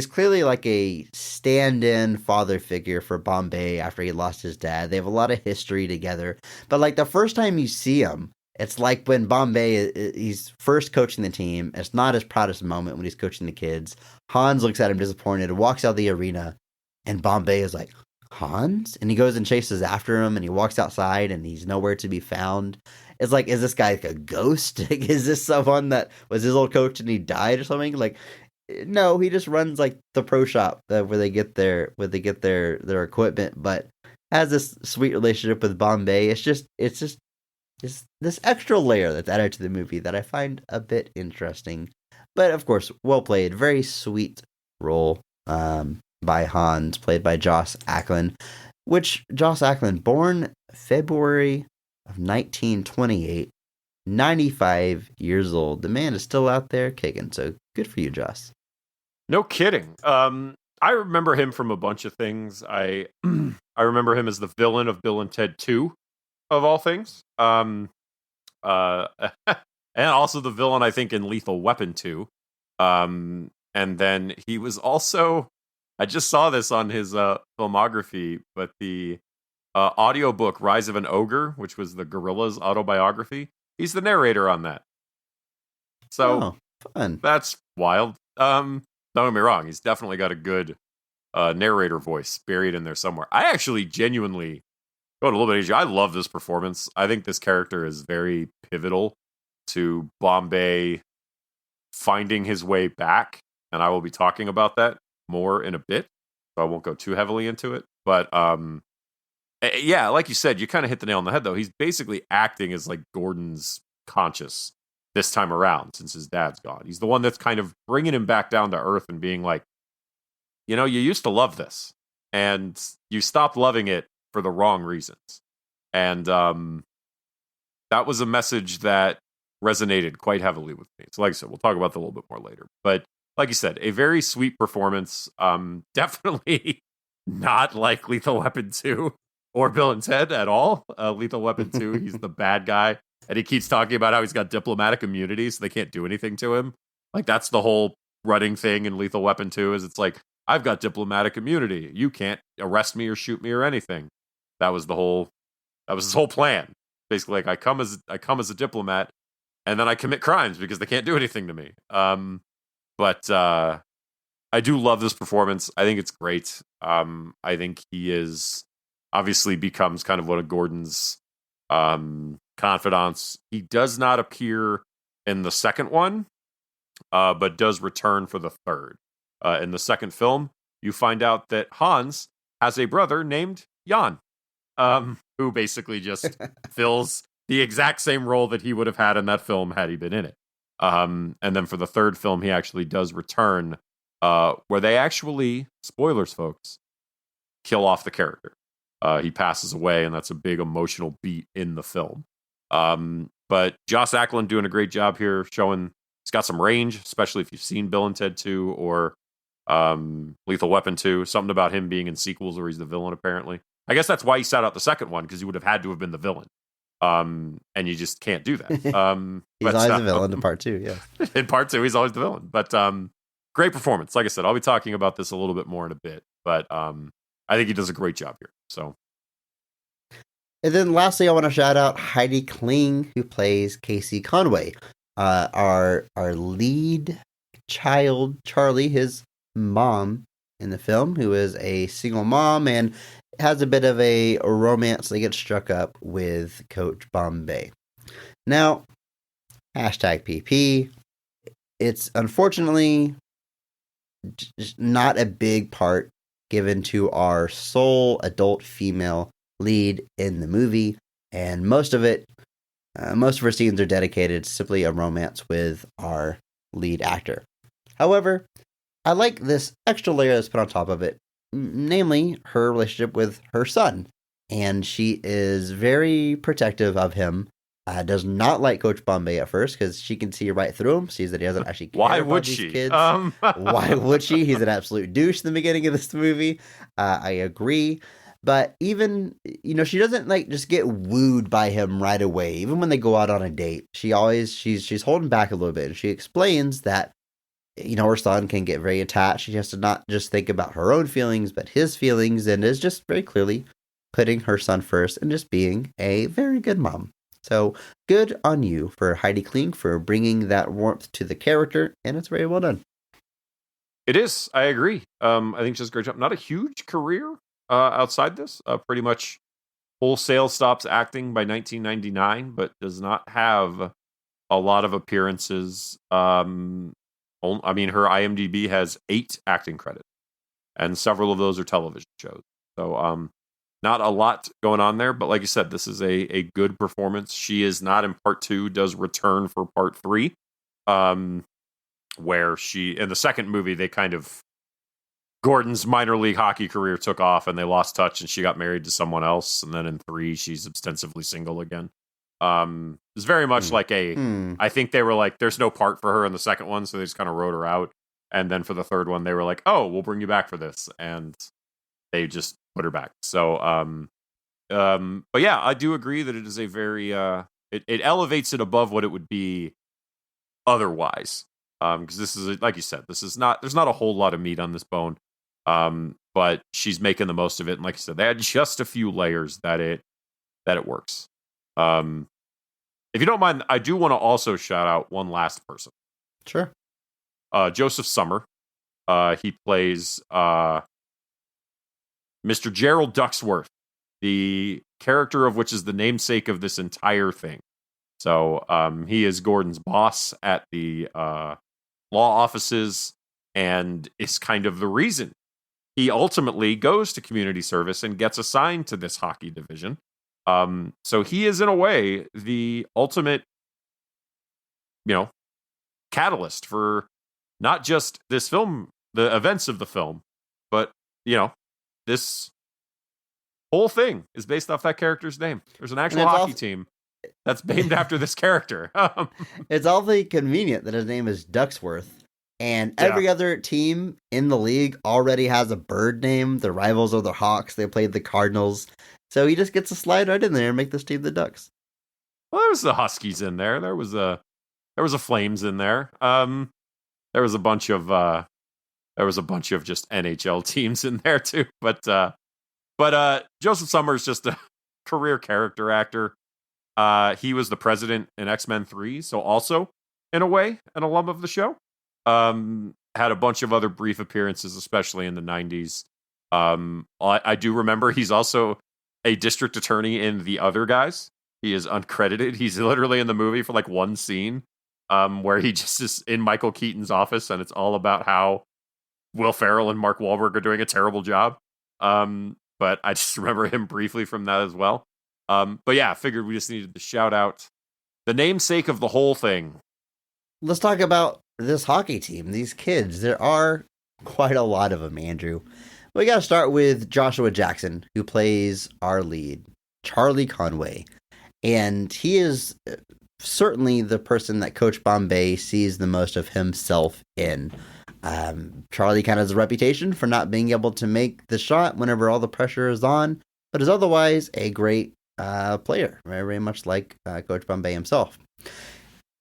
clearly like a stand-in father figure for Bombay after he lost his dad. They have a lot of history together. But like the first time you see him, it's like when Bombay, he's first coaching the team. It's not his proudest moment when he's coaching the kids. Hans looks at him disappointed, walks out of the arena, and Bombay is like, Hans? And he goes and chases after him, and he walks outside, and he's nowhere to be found. It's like, is this guy like a ghost? Is this someone that was his old coach and he died or something? Like, no, he just runs like the pro shop where they get their equipment, but has this sweet relationship with Bombay. It's just this extra layer that's added to the movie that I find a bit interesting. But of course, well played. Very sweet role by Hans, played by Joss Ackland. Which Joss Ackland, born February of 1928, 95 years old. The man is still out there kicking, so good for you, Joss. No kidding. I remember him from a bunch of things. I remember him as the villain of Bill and Ted 2, of all things. And also the villain, I think, in Lethal Weapon 2. And then he was also, I just saw this on his filmography, but the audiobook Rise of an Ogre, which was the Gorillaz autobiography, he's the narrator on that. So fun. That's wild. Don't get me wrong, he's definitely got a good narrator voice buried in there somewhere. I actually genuinely going a little bit easier. I love this performance. I think this character is very pivotal to Bombay finding his way back, and I will be talking about that more in a bit, so I won't go too heavily into it. But yeah, like you said, you kind of hit the nail on the head, though. He's basically acting as like Gordon's conscious this time around since his dad's gone. He's the one that's kind of bringing him back down to earth and being like, you know, you used to love this, and you stopped loving it for the wrong reasons. And that was a message that resonated quite heavily with me. So like I said, we'll talk about that a little bit more later. But like you said, a very sweet performance. Definitely not like Lethal Weapon 2 or Bill and Ted at all. Lethal Weapon 2, he's the bad guy. And he keeps talking about how he's got diplomatic immunity, so they can't do anything to him. Like, that's the whole running thing in Lethal Weapon 2, is it's like, I've got diplomatic immunity. You can't arrest me or shoot me or anything. That was his whole plan. Basically, like, I come as a diplomat, and then I commit crimes because they can't do anything to me. But I do love this performance. I think it's great. I think he is obviously becomes kind of one of Gordon's confidants. He does not appear in the second one, but does return for the third. In the second film, you find out that Hans has a brother named Jan, who basically just fills the exact same role that he would have had in that film had he been in it. And then for the third film, he actually does return, where they actually, spoilers, folks, kill off the character. He passes away, and that's a big emotional beat in the film. But Joss Ackland doing a great job here, showing he's got some range, especially if you've seen Bill and Ted 2 or Lethal Weapon 2. Something about him being in sequels where he's the villain, apparently. I guess that's why he sat out the second one, because he would have had to have been the villain. And you just can't do that. He's always the villain in part 2, yeah. In part 2, he's always the villain. But great performance. Like I said, I'll be talking about this a little bit more in a bit. But I think he does a great job here. So, and then lastly, I want to shout out Heidi Kling, who plays Casey Conway, our lead child, Charlie, his mom in the film, who is a single mom and has a bit of a romance. They get struck up with Coach Bombay. Now, hashtag PP. It's unfortunately just not a big part given to our sole adult female lead in the movie, and most of her scenes are dedicated to simply a romance with our lead actor. However, I like this extra layer that's put on top of it, namely her relationship with her son, and she is very protective of him. Does not like Coach Bombay at first because she can see right through him, sees that he doesn't actually care about these kids. Why would she? He's an absolute douche in the beginning of this movie. I agree. But even, she doesn't just get wooed by him right away. Even when they go out on a date, she's holding back a little bit. And she explains that, her son can get very attached. She has to not just think about her own feelings, but his feelings, and is just very clearly putting her son first and just being a very good mom. So good on you for Heidi Kling for bringing that warmth to the character, and it's very well done. It is. I agree. I think she does a great job. Not a huge career outside this. Pretty much wholesale stops acting by 1999, but does not have a lot of appearances. Her IMDb has 8 acting credits, and several of those are television shows. So not a lot going on there, but like you said, this is a good performance. She is not in part 2, does return for part 3, where in the second movie, they kind of, Gordon's minor league hockey career took off and they lost touch and she got married to someone else. And then in 3, she's ostensibly single again. It's very much I think they were like, there's no part for her in the second one, so they just kind of wrote her out. And then for the third one, they were like, oh, we'll bring you back for this. And they just put her back. So, but yeah, I do agree that it is a very, it elevates it above what it would be otherwise. Because this is, like you said, there's not a whole lot of meat on this bone. But she's making the most of it. And like I said, they had just a few layers that it works. If you don't mind, I do want to also shout out one last person. Sure. Joseph Summer, He plays Mr. Gerald Ducksworth, the character of which is the namesake of this entire thing. So he is Gordon's boss at the law offices, and is kind of the reason he ultimately goes to community service and gets assigned to this hockey division. So he is, in a way, the ultimate, catalyst for not just this film, the events of the film, but, this whole thing is based off that character's name. There's an actual hockey team that's named after this character. It's awfully convenient that his name is Ducksworth. And every other team in the league already has a bird name. The rivals are the Hawks. They played the Cardinals. So he just gets to slide right in there and make this team the Ducks. Well, there was the Huskies in there. There was a Flames in there. There was a bunch of just NHL teams in there too. But Joseph Summers just a career character actor. He was the president in X-Men 3, so also, in a way, an alum of the show. Had a bunch of other brief appearances, especially in the 90s. I do remember he's also a district attorney in The Other Guys. He is uncredited. He's literally in the movie for like one scene, where he just is in Michael Keaton's office, and it's all about how Will Ferrell and Mark Wahlberg are doing a terrible job. But I just remember him briefly from that as well. But yeah, I figured we just needed to shout out the namesake of the whole thing. Let's talk about this hockey team, these kids. There are quite a lot of them, Andrew. We got to start with Joshua Jackson, who plays our lead, Charlie Conway. And he is certainly the person that Coach Bombay sees the most of himself in. Charlie kind of has a reputation for not being able to make the shot whenever all the pressure is on, but is otherwise a great player, very, very much like Coach Bombay himself.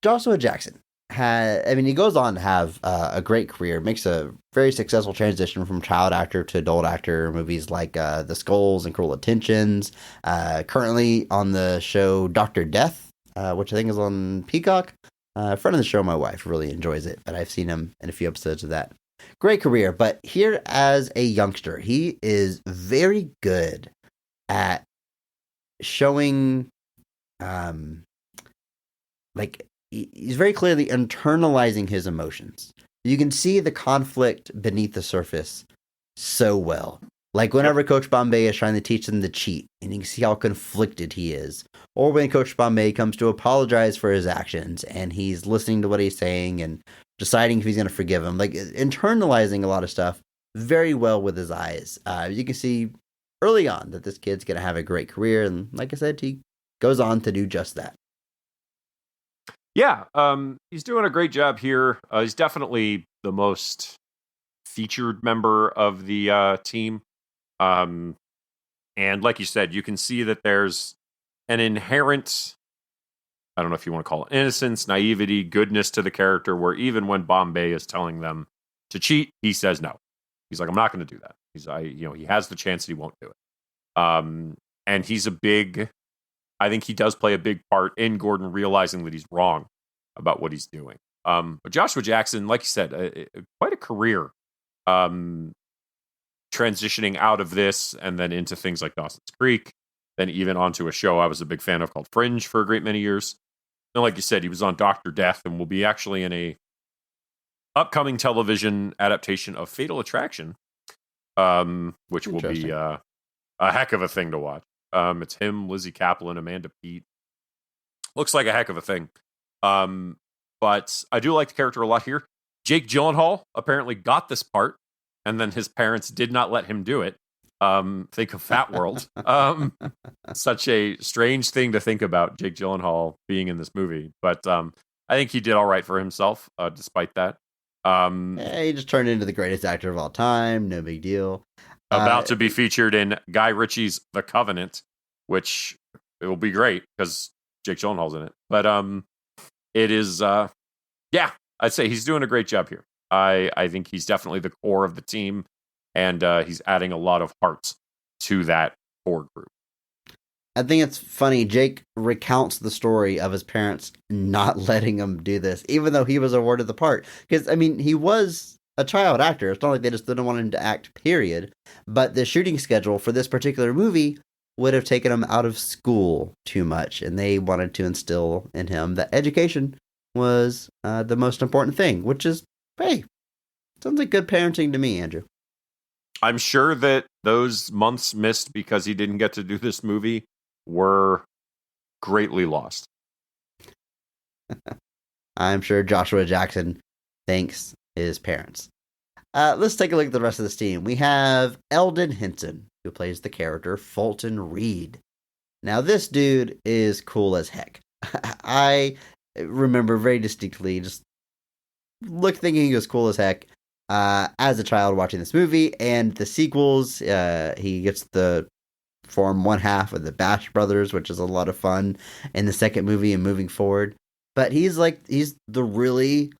Joshua Jackson he goes on to have a great career, makes a very successful transition from child actor to adult actor, movies like The Skulls and Cruel Intentions, currently on the show Dr. Death, which I think is on Peacock. A friend of the show, my wife, really enjoys it, but I've seen him in a few episodes of that. Great career, but here as a youngster, he is very good at showing, he's very clearly internalizing his emotions. You can see the conflict beneath the surface so well. Like whenever Coach Bombay is trying to teach them to cheat, and you can see how conflicted he is. Or when Coach Bombay comes to apologize for his actions, and he's listening to what he's saying and deciding if he's going to forgive him. Like internalizing a lot of stuff very well with his eyes. You can see early on that this kid's going to have a great career. And like I said, he goes on to do just that. Yeah, he's doing a great job here. He's definitely the most featured member of the team. And like you said, you can see that there's an inherent, I don't know if you want to call it innocence, naivety, goodness to the character, where even when Bombay is telling them to cheat, he says no. He's like, I'm not going to do that. He has the chance and he won't do it. And he's I think he does play a big part in Gordon realizing that he's wrong about what he's doing. But Joshua Jackson, like you said, quite a career, transitioning out of this and then into things like Dawson's Creek, then even onto a show I was a big fan of called Fringe for a great many years. And like you said, he was on Dr. Death and will be actually in a upcoming television adaptation of Fatal Attraction, which will be a heck of a thing to watch. It's him, Lizzie Kaplan, Amanda Peet. Looks like a heck of a thing. But I do like the character a lot here. Jake Gyllenhaal apparently got this part, and then his parents did not let him do it. Think of Fat World. Such a strange thing to think about, Jake Gyllenhaal being in this movie. But I think he did all right for himself, despite that. He just turned into the greatest actor of all time. No big deal. About to be featured in Guy Ritchie's The Covenant, which it will be great because Jake Gyllenhaal's in it. But it is, I'd say he's doing a great job here. I think he's definitely the core of the team, and he's adding a lot of heart to that core group. I think it's funny. Jake recounts the story of his parents not letting him do this, even though he was awarded the part. Because, he was a child actor. It's not like they just didn't want him to act, period. But the shooting schedule for this particular movie would have taken him out of school too much, and they wanted to instill in him that education was the most important thing, which is, hey, sounds like good parenting to me, Andrew. I'm sure that those months missed because he didn't get to do this movie were greatly lost. I'm sure Joshua Jackson thanks his parents. Let's take a look at the rest of this team. We have Eldon Henson, who plays the character Fulton Reed. Now, this dude is cool as heck. I remember very distinctly just thinking he was cool as heck as a child watching this movie, and the sequels. He gets the form one half of the Bash Brothers, which is a lot of fun in the second movie and moving forward. But he's the really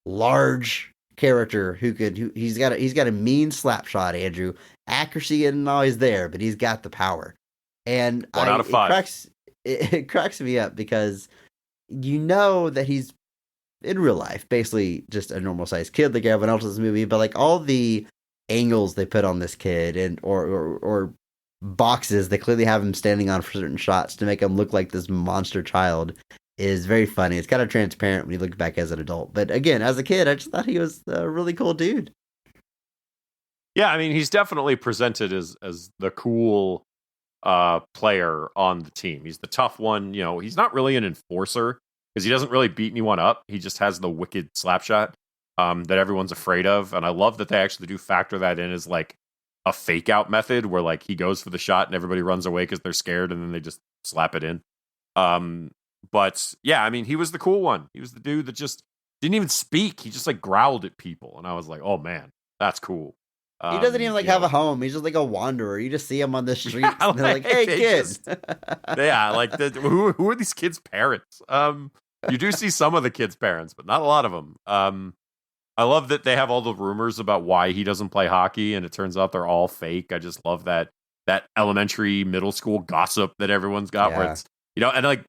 large character he's got a mean slap shot, Andrew. Accuracy isn't always there, but he's got the power. And 1 out of 5. It cracks me up because you know that he's in real life basically just a normal sized kid like everyone else in this movie, but like all the angles they put on this kid and or boxes they clearly have him standing on for certain shots to make him look like this monster child is very funny. It's kind of transparent when you look back as an adult. But again, as a kid, I just thought he was a really cool dude. Yeah, I mean, he's definitely presented as the cool player on the team. He's the tough one. You know, he's not really an enforcer because he doesn't really beat anyone up. He just has the wicked slap shot that everyone's afraid of. And I love that they actually do factor that in as like a fake out method where like he goes for the shot and everybody runs away because they're scared and then they just slap it in. But yeah, I mean, he was the cool one. He was the dude that just didn't even speak. He just like growled at people. And I was like, oh man, that's cool. He doesn't even like have a home. He's just like a wanderer. You just see him on the streets yeah, and they're like, hey kid. Yeah, like who are these kids' parents? You do see some of the kids' parents, but not a lot of them. I love that they have all the rumors about why he doesn't play hockey, and it turns out they're all fake. I just love that elementary, middle school gossip that everyone's got where it's, you know, and like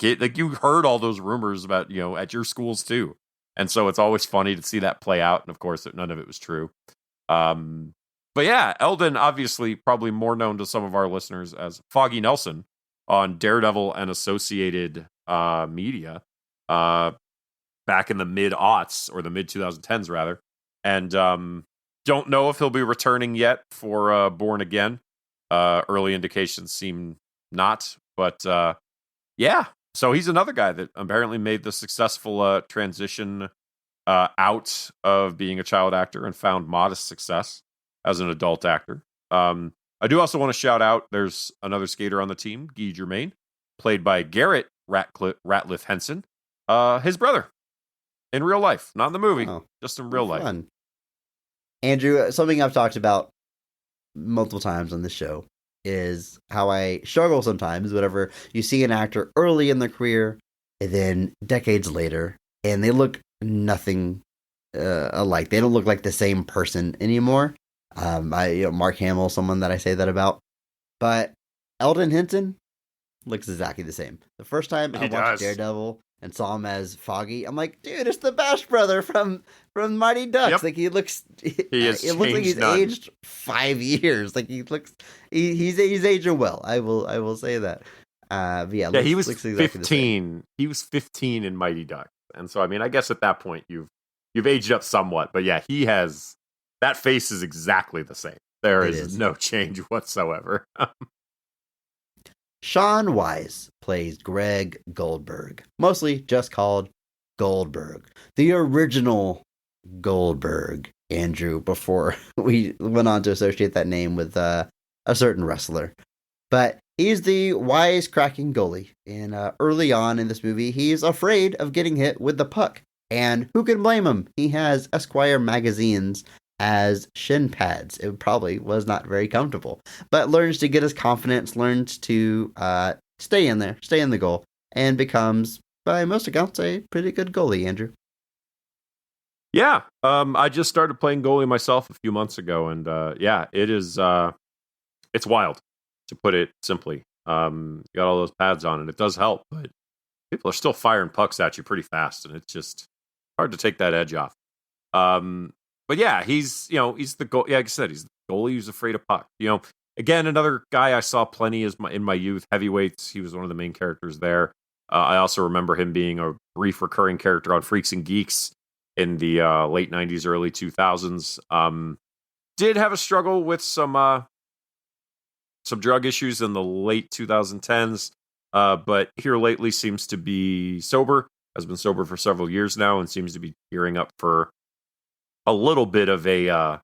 like you heard all those rumors about, you know, at your schools too. And so it's always funny to see that play out. And of course, none of it was true. But yeah, Eldon, obviously probably more known to some of our listeners as Foggy Nelson on Daredevil and Associated Media back in the mid-aughts or the mid-2010s rather. And don't know if he'll be returning yet for Born Again. Early indications seem not, but yeah. So he's another guy that apparently made the successful transition out of being a child actor and found modest success as an adult actor. I do also want to shout out, there's another skater on the team, Guy Germain, played by Garrett Ratliff Henson, his brother in real life, not in the movie, just in real life. Fun. Andrew, something I've talked about multiple times on this show is how I struggle sometimes whenever you see an actor early in their career and then decades later, and they look nothing alike. They don't look like the same person anymore. Mark Hamill, someone that I say that about, but Eldon Henson looks exactly the same. The first time I watched Daredevil and saw him as Foggy, I'm like, dude, it's the Bash brother from Mighty Ducks. Yep. Like it looks like he's aged 5 years. Like he's aging well. I will say that. He was exactly 15. He was 15 in Mighty Ducks, and so I mean, I guess at that point you've aged up somewhat. But yeah, he has that face is exactly the same. There is no change whatsoever. Sean Wise plays Greg Goldberg, mostly just called Goldberg. The original Goldberg, Andrew, before we went on to associate that name with a certain wrestler. But he's the wisecracking goalie. And early on in this movie, he's afraid of getting hit with the puck. And who can blame him? He has Esquire magazines as shin pads. It probably was not very comfortable, but learns to get his confidence, learns to stay in the goal, and becomes, by most accounts, a pretty good goalie, Andrew. Yeah, I just started playing goalie myself a few months ago, and yeah, it is it's wild, to put it simply. You got all those pads on, and it does help, but people are still firing pucks at you pretty fast, and it's just hard to take that edge off. But yeah, he's the goal. Yeah, like I said, he's the goalie who's afraid of puck. Again, another guy I saw plenty in my youth. Heavyweights. He was one of the main characters there. I also remember him being a brief recurring character on Freaks and Geeks in the late '90s, early 2000s. Did have a struggle with some drug issues in the late 2010s, but here lately seems to be sober. Has been sober for several years now, and seems to be gearing up for a little bit of a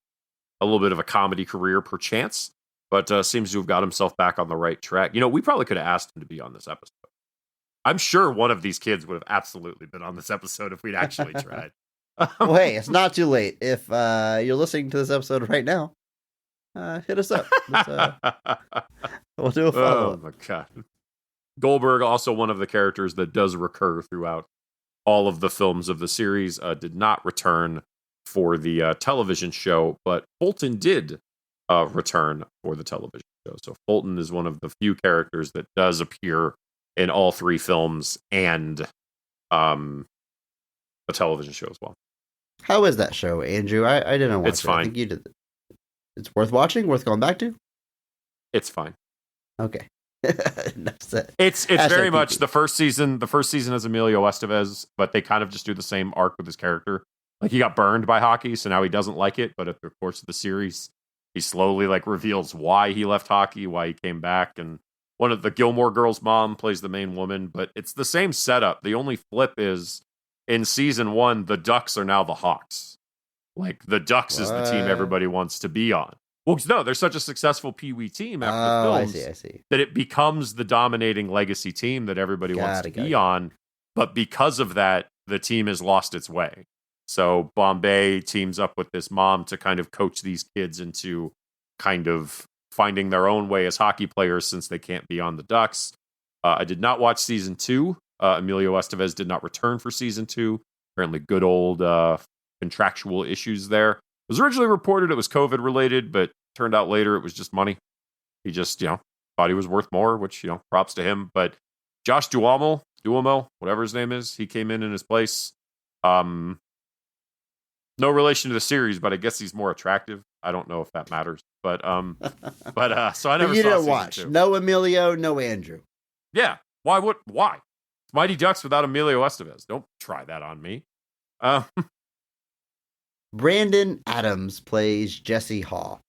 comedy career, perchance. But seems to have got himself back on the right track. We probably could have asked him to be on this episode. I'm sure one of these kids would have absolutely been on this episode if we'd actually tried. Well, hey, it's not too late. If you're listening to this episode right now, hit us up. We'll do a follow-up. Oh my god. Goldberg, also one of the characters that does recur throughout all of the films of the series, did not return for the television show, but Fulton did return for the television show. So Fulton is one of the few characters that does appear in all three films and the television show as well. How is that show, Andrew? I didn't watch it's it. Fine. I think you did. It's worth watching? Worth going back to? It's fine. Okay. It's very much the first season. The first season is Emilio Estevez, but they kind of just do the same arc with his character. Like, he got burned by hockey, so now he doesn't like it. But at the course of the series, he slowly reveals why he left hockey, why he came back, and one of the Gilmore Girls' mom plays the main woman. But it's the same setup. The only flip is in season 1, the Ducks are now the Hawks. Like, the Ducks is the team everybody wants to be on. Well, no, they're such a successful Pee Wee team after the films I see. that it becomes the dominating legacy team that everybody wants to be on. But because of that, the team has lost its way. So Bombay teams up with this mom to kind of coach these kids into kind of finding their own way as hockey players since they can't be on the Ducks. I did not watch season 2. Emilio Estevez did not return for season 2. Apparently good old contractual issues there. It was originally reported it was COVID related, but turned out later it was just money. He just, thought he was worth more, which, props to him. But Josh Duhamel, whatever his name is, he came in his place. No relation to the series, but I guess he's more attractive. I don't know if that matters, but so I never. You saw didn't watch. 2. No Emilio, no Andrew. Yeah, why? Mighty Ducks without Emilio Estevez. Don't try that on me. Brandon Adams plays Jesse Hall.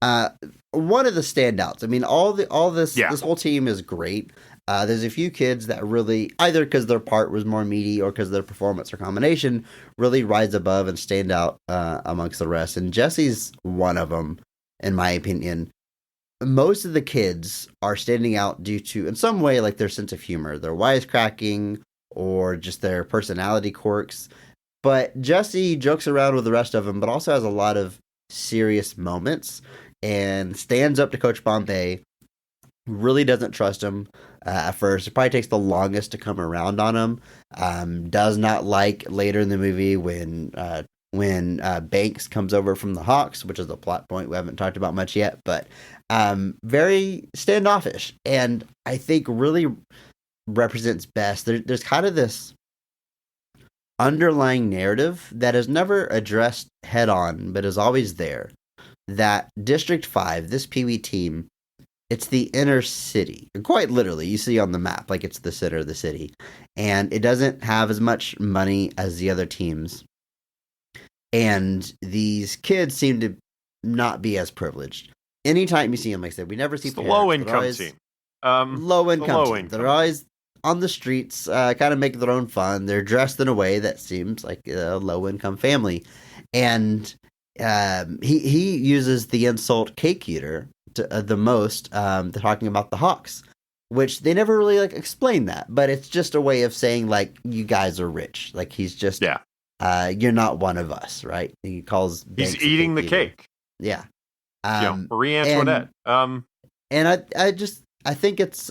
One of the standouts. I mean, this whole team is great. There's a few kids that really, either because their part was more meaty or because their performance or combination, really rise above and stand out amongst the rest. And Jesse's one of them, in my opinion. Most of the kids are standing out due to, in some way, their sense of humor, their wisecracking, or just their personality quirks. But Jesse jokes around with the rest of them, but also has a lot of serious moments and stands up to Coach Bombay. Really doesn't trust him at first. It probably takes the longest to come around on him. Does not like later in the movie when Banks comes over from the Hawks, which is a plot point we haven't talked about much yet, but very standoffish, and I think really represents best. There's kind of this underlying narrative that is never addressed head on, but is always there. That District 5, this Pee Wee team, it's the inner city. Quite literally, you see on the map, it's the center of the city. And it doesn't have as much money as the other teams. And these kids seem to not be as privileged. Anytime you see them, like I said, we never see the low-income team. Low-income team. They're always on the streets, kind of making their own fun. They're dressed in a way that seems like a low-income family. And he uses the insult cake eater the most, talking about the Hawks, which they never really explain that, but it's just a way of saying you guys are rich. He's just you're not one of us, right? He calls he's eating the cake. Yeah, Marie Antoinette. And I think it's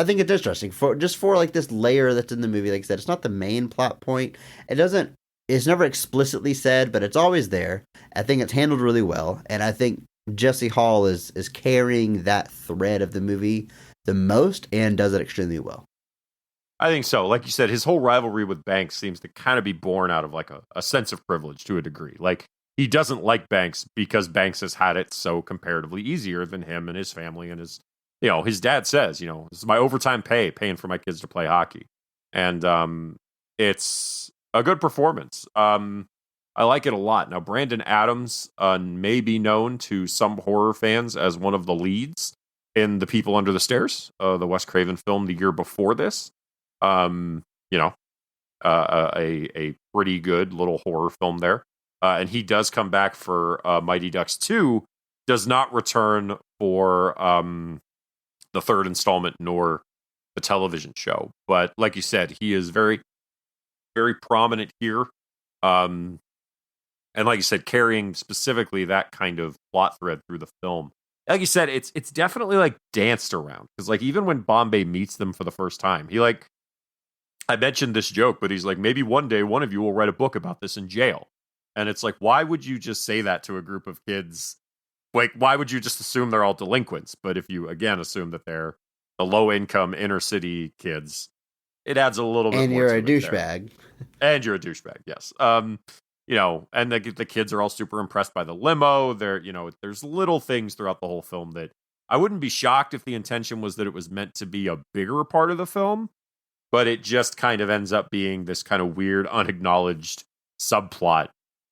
interesting for this layer that's in the movie. Like I said, it's not the main plot point. It's never explicitly said, but it's always there. I think it's handled really well, and I think Jesse Hall is carrying that thread of the movie the most and does it extremely well. I think so. Like you said, his whole rivalry with Banks seems to kind of be born out of like a sense of privilege to a degree. Like he doesn't like Banks because Banks has had it so comparatively easier than him and his family and his dad says, this is my overtime paying for my kids to play hockey. And it's a good performance. I like it a lot. Now, Brandon Adams may be known to some horror fans as one of the leads in The People Under the Stairs, the Wes Craven film the year before this. A pretty good little horror film there. And he does come back for Mighty Ducks 2, does not return for the third installment nor the television show. But like you said, he is very, very prominent here. And like you said, carrying specifically that kind of plot thread through the film. Like you said, it's definitely like danced around. Because like even when Bombay meets them for the first time, I mentioned this joke, but he's like, maybe one day one of you will write a book about this in jail. And it's like, why would you just say that to a group of kids? Like, why would you just assume they're all delinquents? But if you, again, assume that they're the low-income inner-city kids, it adds a little bit more to it. And you're a douchebag. And you're a douchebag, yes. And the kids are all super impressed by the limo. There's little things throughout the whole film that I wouldn't be shocked if the intention was that it was meant to be a bigger part of the film, but it just kind of ends up being this kind of weird, unacknowledged subplot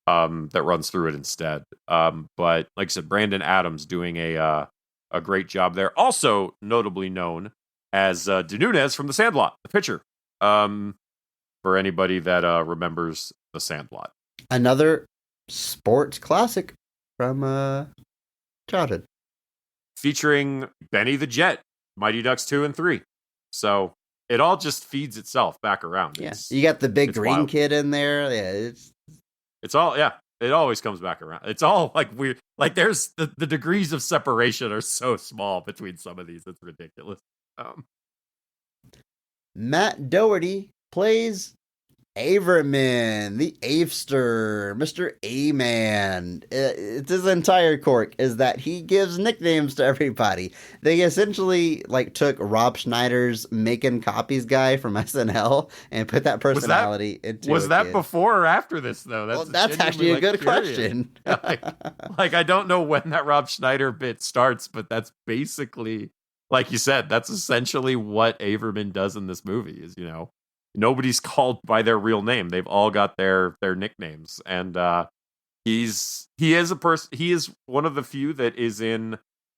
that runs through it instead. But like I said, Brandon Adams doing a great job there. Also notably known as De Nunez from The Sandlot, the pitcher. For anybody that remembers The Sandlot. Another sports classic from childhood. Featuring Benny the Jet, Mighty Ducks 2 and 3. So it all just feeds itself back around. Yeah. You got the big green wild. kid in there. Yeah, it's all, yeah. It always comes back around. It's all like weird. Like there's the degrees of separation are so small between some of these. It's ridiculous. Matt Doherty plays Averman, the Avester, Mr. A-Man. It's his entire quirk is that he gives nicknames to everybody. They essentially took Rob Schneider's making copies guy from SNL and put that personality into. Was that before or after this though? That's actually a good question. I don't know when that Rob Schneider bit starts, but that's basically, like you said, that's essentially what Averman does in this movie. Is nobody's called by their real name. They've all got their nicknames. And he is one of the few that is in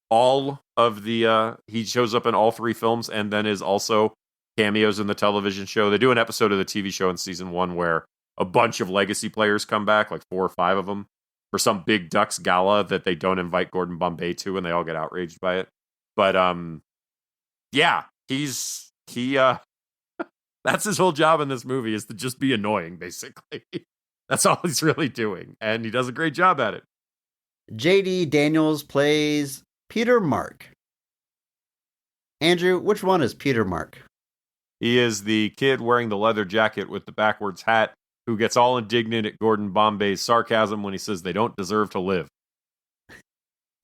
all of the he shows up in all three films and then is also cameos in the television show. They do an episode of the TV show in season 1 where a bunch of legacy players come back, like 4 or 5 of them, for some big Ducks gala that they don't invite Gordon Bombay to, and they all get outraged by it. But yeah, that's his whole job in this movie, is to just be annoying, basically. That's all he's really doing, and he does a great job at it. J.D. Daniels plays Peter Mark. Andrew, which one is Peter Mark? He is the kid wearing the leather jacket with the backwards hat who gets all indignant at Gordon Bombay's sarcasm when he says they don't deserve to live.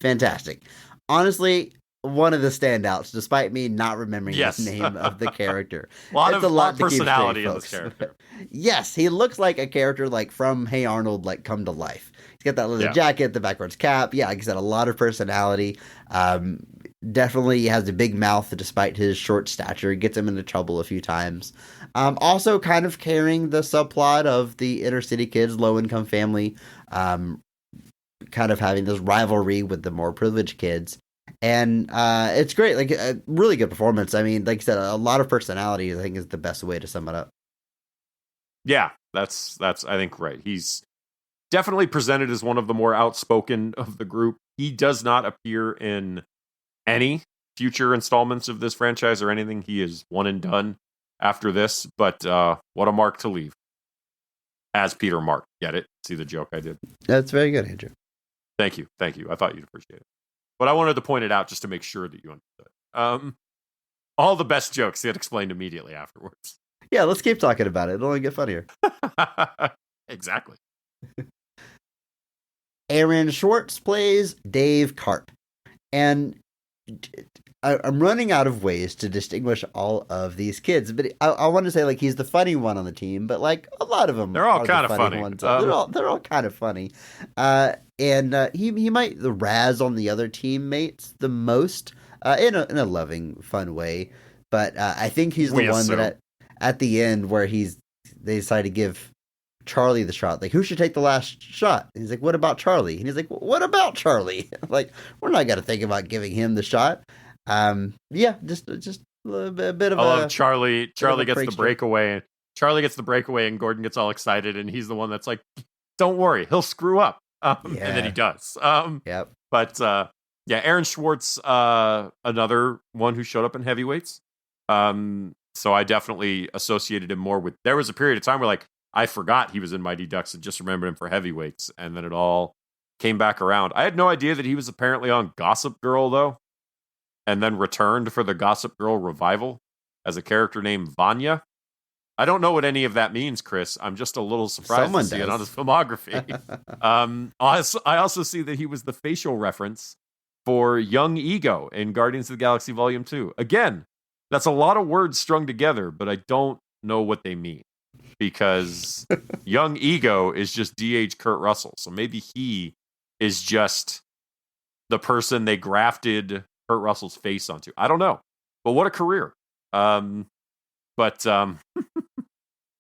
Fantastic. Honestly, one of the standouts, despite me not remembering the name of the character. a lot of personality in this character. Yes, he looks like a character from Hey Arnold, come to life. He's got that leather jacket, the backwards cap. Yeah, like I said, a lot of personality. Definitely has a big mouth despite his short stature. Gets him into trouble a few times. Also kind of carrying the subplot of the inner city kids, low income family, kind of having this rivalry with the more privileged kids. And it's great, a really good performance. I mean, like I said, a lot of personality, I think, is the best way to sum it up. Yeah, that's I think right. He's definitely presented as one of the more outspoken of the group. He does not appear in any future installments of this franchise or anything. He is one and done after this, but what a mark to leave. As Peter Mark. Get it? See the joke I did? That's very good, Andrew. Thank you. I thought you'd appreciate it. But I wanted to point it out just to make sure that you understood. All the best jokes get explained immediately afterwards. Yeah, let's keep talking about it. It'll only get funnier. Exactly. Aaron Schwartz plays Dave Karp. And I'm running out of ways to distinguish all of these kids, but I want to say like he's the funny one on the team, but like a lot of them, They're all are kind the of funny. ones. They're all kind of funny, and he might the razz on the other teammates the most in a loving, fun way, but I think he's the one that at the end where they decide to give Charlie the shot. Like, who should take the last shot? And he's like, what about Charlie? And he's like, what about Charlie? Like, we're not going to think about giving him the shot. Yeah, just a bit of Charlie gets the breakaway. Charlie gets the breakaway, and Gordon gets all excited, and he's the one that's like, don't worry, he'll screw up. And then he does. Yep. But, Aaron Schwartz, another one who showed up in heavyweights. So I definitely associated him more with, there was a period of time where like, I forgot he was in Mighty Ducks and just remembered him for heavyweights. And then it all came back around. I had no idea that he was apparently on Gossip Girl, though. And then returned for the Gossip Girl revival as a character named Vanya. I don't know what any of that means, Chris. I'm just a little surprised to see it on his filmography. I also see that he was the facial reference for Young Ego in Guardians of the Galaxy Volume 2. Again, that's a lot of words strung together, but I don't know what they mean. Because Young Ego is just D.H. Kurt Russell. So maybe he is just the person they grafted Kurt Russell's face onto. I don't know. But what a career. But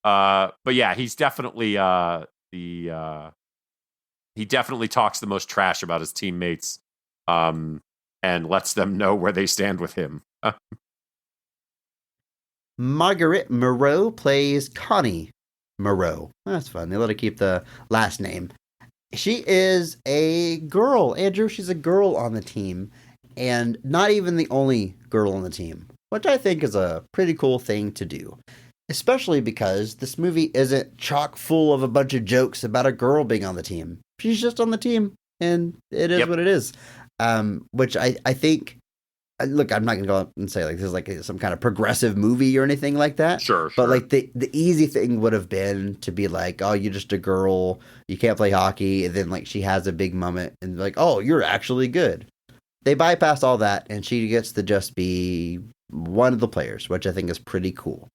yeah, he's definitely he definitely talks the most trash about his teammates and lets them know where they stand with him. Marguerite Moreau plays Connie Moreau. That's fun. They let her keep the last name. She is a girl, Andrew. She's a girl on the team, and not even the only girl on the team, which I think is a pretty cool thing to do, especially because this movie isn't chock full of a bunch of jokes about a girl being on the team. She's just on the team, and it is what it is, which I think... Look, I'm not going to go out and say like this is like some kind of progressive movie or anything like that. Sure. But like the easy thing would have been to be like, oh, you're just a girl, you can't play hockey, and then like she has a big moment and like, oh, you're actually good. They bypass all that, and she gets to just be one of the players, which I think is pretty cool.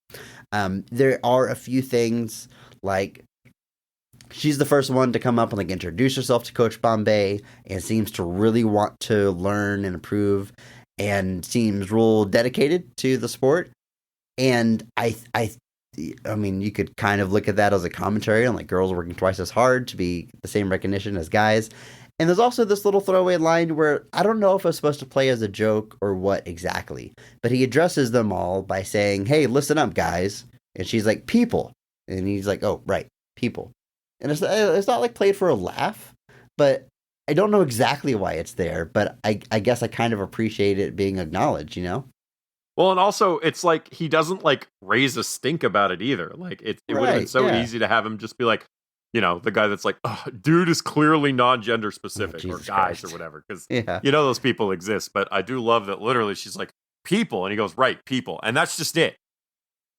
There are a few things like she's the first one to come up and like introduce herself to Coach Bombay and seems to really want to learn and improve. And seems real dedicated to the sport. And I mean, you could kind of look at that as a commentary on like girls working twice as hard to be the same recognition as guys. And there's also this little throwaway line where I don't know if it's supposed to play as a joke or what exactly, but he addresses them all by saying, hey, listen up, guys. And she's like, people. And he's like, oh, right, people. And it's not like played for a laugh, but I don't know exactly why it's there, but I guess I kind of appreciate it being acknowledged, you know? Well, and also it's like he doesn't like raise a stink about it either. Like it would have been so easy to have him just be like, you know, the guy that's like, oh, dude is clearly non-gender specific or guys Christ. Or whatever. Because, you know, those people exist. But I do love that literally she's like, people. And he goes, right, people. And that's just it.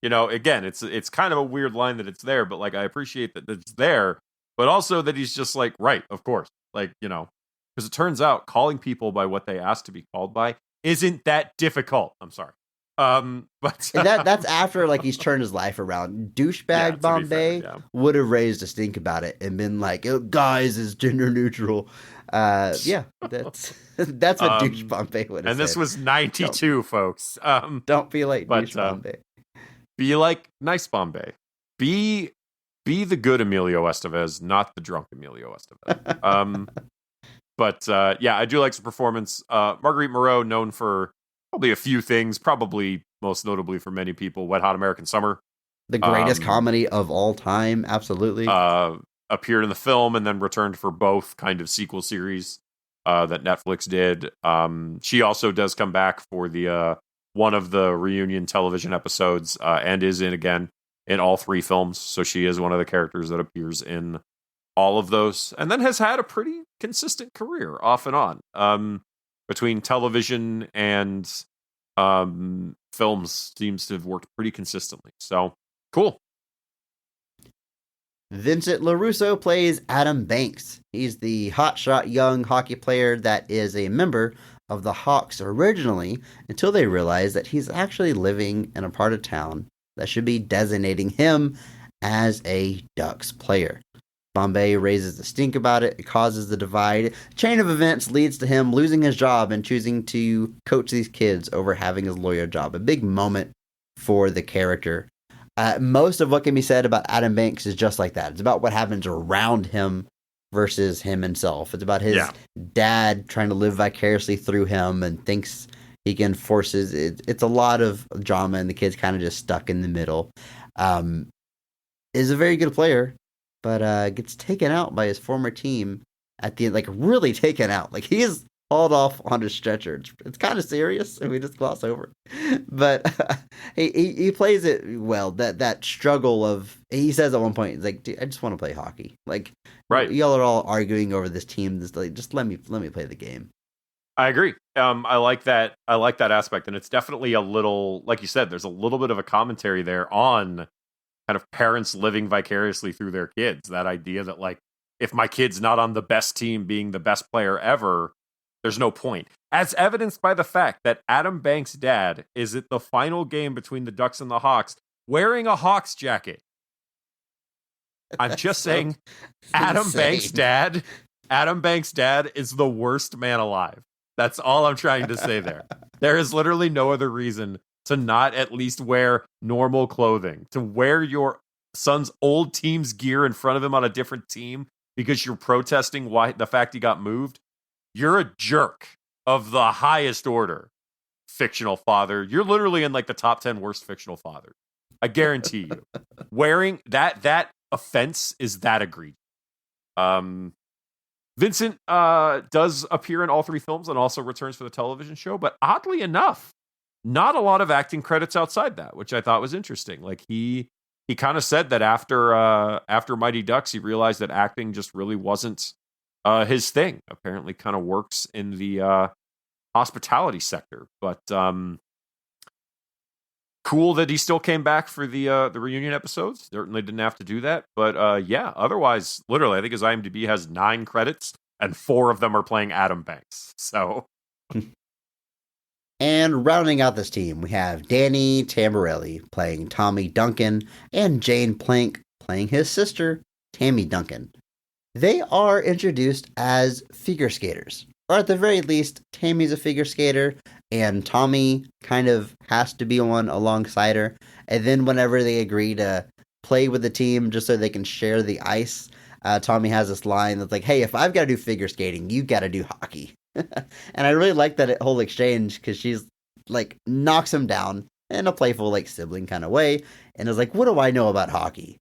You know, again, it's kind of a weird line that it's there, but like I appreciate that it's there, but also that he's just like, right, of course. Like, you know, because it turns out calling people by what they asked to be called by isn't that difficult. I'm sorry. But that's after like he's turned his life around. Douchebag Bombay would have raised a stink about it and been like, oh, guys is gender neutral. That's what douche Bombay would have said. And this was 92, folks. Don't be like douche Bombay. Be like nice Bombay. Be the good Emilio Estevez, not the drunk Emilio Estevez. But I do like his performance. Marguerite Moreau, known for probably a few things, probably most notably for many people, Wet Hot American Summer. The greatest comedy of all time, absolutely. Appeared in the film and then returned for both kind of sequel series that Netflix did. She also does come back for the one of the reunion television episodes and is in all three films. So she is one of the characters that appears in all of those, and then has had a pretty consistent career off and on. Between television and films, seems to have worked pretty consistently. So, cool. Vincent LaRusso plays Adam Banks. He's the hotshot young hockey player that is a member of the Hawks originally until they realize that he's actually living in a part of town that should be designating him as a Ducks player. Bombay raises the stink about it. It causes the divide. A chain of events leads to him losing his job and choosing to coach these kids over having his lawyer job. A big moment for the character. Most of what can be said about Adam Banks is just like that. It's about what happens around him versus him himself. It's about his dad trying to live vicariously through him and thinks he can force his... It's a lot of drama, and the kid's kind of just stuck in the middle. Is a very good player, but gets taken out by his former team at the end. Like, really taken out. Like, he is hauled off on a stretcher. It's kind of serious, and we just gloss over it. But he plays it well. That struggle of... He says at one point, he's like, dude, I just want to play hockey. Like, right. Y'all are all arguing over this team. This, like, just let me play the game. I agree. I like that. I like that aspect, and it's definitely a little, like you said, there's a little bit of a commentary there on kind of parents living vicariously through their kids. That idea that, like, if my kid's not on the best team being the best player ever, there's no point. As evidenced by the fact that Adam Banks' dad is at the final game between the Ducks and the Hawks wearing a Hawks jacket. I'm just saying, Adam Banks' dad is the worst man alive. That's all I'm trying to say there. There is literally no other reason to not at least wear normal clothing, to wear your son's old team's gear in front of him on a different team because you're protesting the fact he got moved. You're a jerk of the highest order, fictional father. You're literally in like the top 10 worst fictional fathers. I guarantee you. Wearing that offense is that egregious. Vincent does appear in all three films and also returns for the television show, but oddly enough, not a lot of acting credits outside that, which I thought was interesting. Like he kind of said that after Mighty Ducks, he realized that acting just really wasn't his thing. Apparently, kind of works in the hospitality sector, but cool that he still came back for the reunion episodes. Certainly didn't have to do that, but yeah. Otherwise, literally, I think his IMDb has 9 credits, and 4 of them are playing Adam Banks. So. And rounding out this team, we have Danny Tamborelli playing Tommy Duncan and Jane Plank playing his sister, Tammy Duncan. They are introduced as figure skaters, or at the very least, Tammy's a figure skater, and Tommy kind of has to be one alongside her. And then whenever they agree to play with the team just so they can share the ice, Tommy has this line that's like, hey, if I've got to do figure skating, you got to do hockey. And I really like that whole exchange because she's like knocks him down in a playful like sibling kind of way and is like, what do I know about hockey?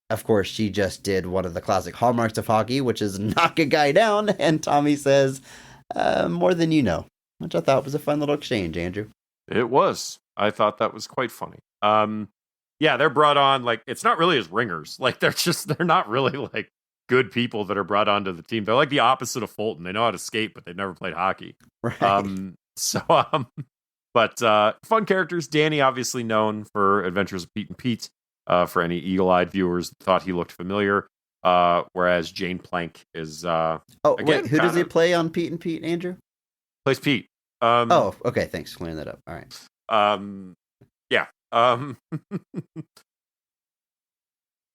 Of course, she just did one of the classic hallmarks of hockey, which is knock a guy down, and Tommy says, more than you know, which I thought was a fun little exchange, Andrew. It was. I thought that was quite funny. Yeah, they're brought on like it's not really as ringers. Like they're not really like good people that are brought onto the team. They're like the opposite of Fulton. They know how to skate, but they've never played hockey. Right. But fun characters. Danny, obviously known for Adventures of Pete and Pete. For any eagle-eyed viewers, thought he looked familiar. Whereas Jane Plank is. Again, wait, who does he play on Pete and Pete, Andrew? Plays Pete. Okay. Thanks for clearing that up. All right. Yeah.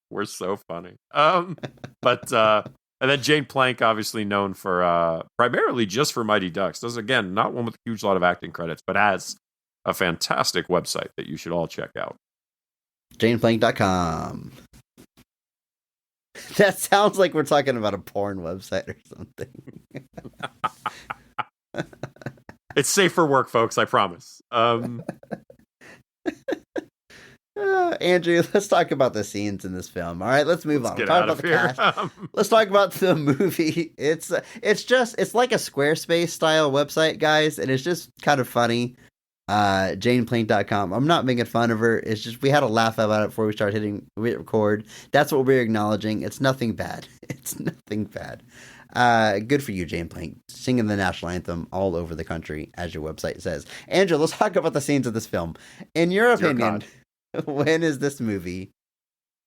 We're so funny. But and then Jane Plank, obviously known for primarily just for Mighty Ducks. Does again not one with a huge lot of acting credits, but has a fantastic website that you should all check out. JanePlank.com. That sounds like we're talking about a porn website or something. It's safe for work, folks. I promise. Andrew, let's talk about the scenes in this film. All right, let's move on. Get Talk out about of the here. cast. Let's talk about the movie. It's like a Squarespace style website, guys, and it's just kind of funny. JanePlank.com. I'm not making fun of her. It's just we had a laugh about it before we started hitting record. That's what we're acknowledging. It's nothing bad. It's nothing bad. Good for you, Jane Plank, singing the national anthem all over the country, as your website says. Andrew, let's talk about the scenes of this film. In your opinion, when is this movie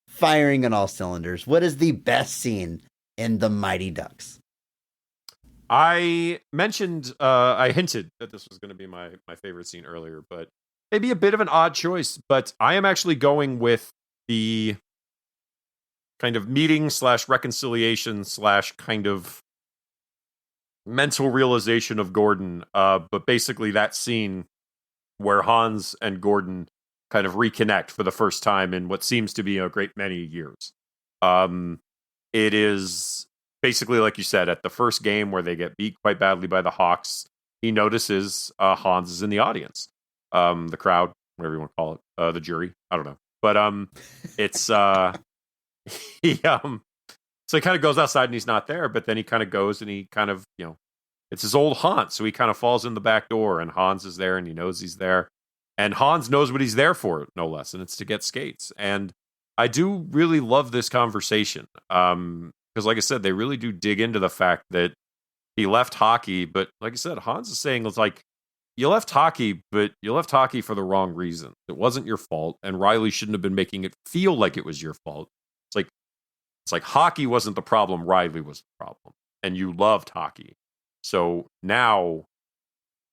firing on all cylinders? What is the best scene in The Mighty Ducks? I mentioned, I hinted that this was going to be my favorite scene earlier, but maybe a bit of an odd choice. But I am actually going with the kind of meeting / reconciliation / kind of mental realization of Gordon. But basically that scene where Hans and Gordon kind of reconnect for the first time in what seems to be a great many years. It is basically, like you said, at the first game where they get beat quite badly by the Hawks, he notices Hans is in the audience. The crowd, whatever you want to call it, the jury, I don't know. But it's he so he kind of goes outside and he's not there, but then he kind of goes and he kind of, it's his old haunt, so he kind of falls in the back door and Hans is there and he knows he's there. And Hans knows what he's there for, no less, and it's to get skates. And I do really love this conversation. Because like I said, they really do dig into the fact that he left hockey, but like I said, Hans is saying, it's like, you left hockey, but you left hockey for the wrong reason. It wasn't your fault, and Riley shouldn't have been making it feel like it was your fault. It's like hockey wasn't the problem, Riley was the problem. And you loved hockey. So now,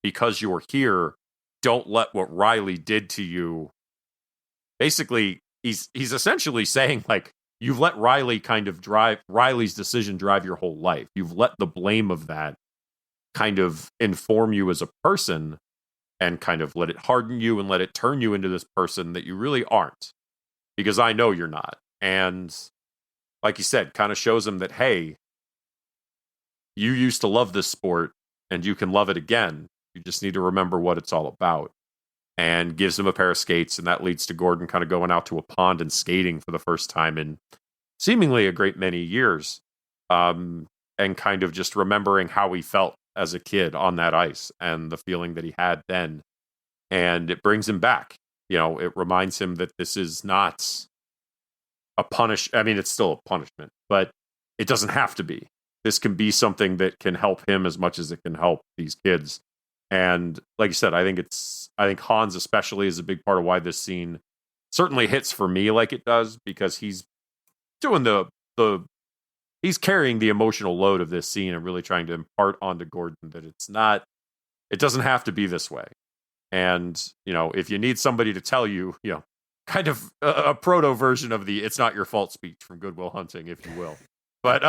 because you're here, don't let what Riley did to you. Basically, he's essentially saying, like, you've let Riley kind of drive Riley's decision drive your whole life. You've let the blame of that kind of inform you as a person and kind of let it harden you and let it turn you into this person that you really aren't. Because I know you're not. And like you said, kind of shows him that, hey, you used to love this sport and you can love it again. You just need to remember what it's all about. And gives him a pair of skates, and that leads to Gordon kind of going out to a pond and skating for the first time in seemingly a great many years, and kind of just remembering how he felt as a kid on that ice and the feeling that he had then. And it brings him back. It reminds him that this is not a I mean, it's still a punishment, but it doesn't have to be. This can be something that can help him as much as it can help these kids. And like you said, I think Hans especially is a big part of why this scene certainly hits for me like it does, because he's doing he's carrying the emotional load of this scene and really trying to impart onto Gordon that it doesn't have to be this way. And, if you need somebody to tell you, kind of a proto version of the "it's not your fault" speech from Good Will Hunting, if you will. But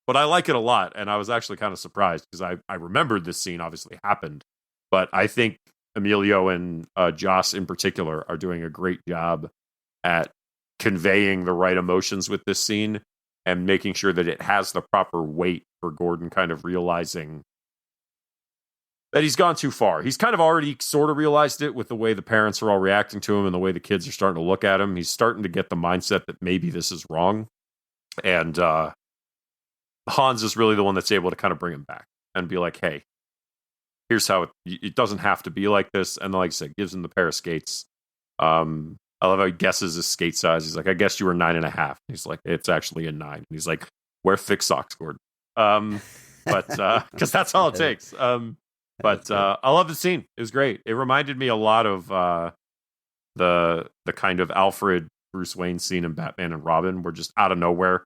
but I like it a lot, and I was actually kind of surprised because I remembered this scene obviously happened, but I think Emilio and Joss in particular are doing a great job at conveying the right emotions with this scene and making sure that it has the proper weight for Gordon kind of realizing that he's gone too far. He's kind of already sort of realized it with the way the parents are all reacting to him and the way the kids are starting to look at him. He's starting to get the mindset that maybe this is wrong. And Hans is really the one that's able to kind of bring him back and be like, hey, here's how it doesn't have to be like this. And like I said, gives him the pair of skates. I love how he guesses his skate size. He's like, I guess you were 9.5. He's like, it's actually a 9. And he's like, wear thick socks, Gordon. But because that's all it takes. But I love the scene. It was great. It reminded me a lot of the kind of Alfred Bruce Wayne scene in Batman and Robin, where just out of nowhere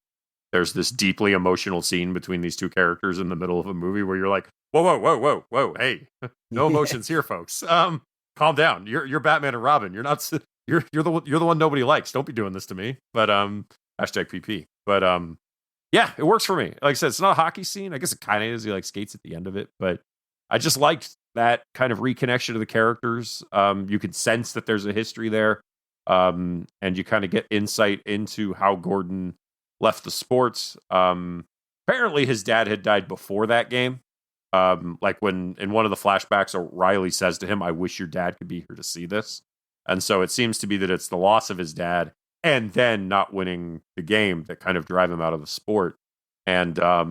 there's this deeply emotional scene between these two characters in the middle of a movie where you're like, whoa, hey, no emotions here, folks. Calm down. You're Batman and Robin. You're not. You're the one nobody likes. Don't be doing this to me. But hashtag PP. But yeah, it works for me. Like I said, it's not a hockey scene. I guess it kind of is. He like skates at the end of it, but I just liked that kind of reconnection to the characters. You can sense that there's a history there, and you kind of get insight into how Gordon left the sports. Apparently his dad had died before that game. Like when in one of the flashbacks, O'Reilly says to him, I wish your dad could be here to see this. And so it seems to be that it's the loss of his dad and then not winning the game that kind of drive him out of the sport. And I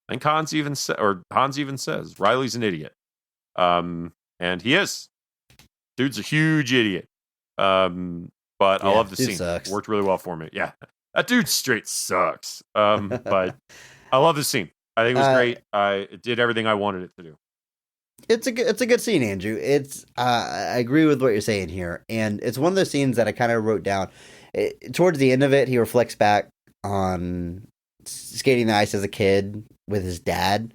think Hans even says Riley's an idiot. And he is. Dude's a huge idiot. But I love the scene. Sucks. Worked really well for me. Yeah. That dude straight sucks. But I love the scene. I think it was great. It did everything I wanted it to do. It's a good scene, Andrew. I agree with what you're saying here, and it's one of those scenes that I kind of wrote down. Towards the end of it, he reflects back on skating the ice as a kid with his dad.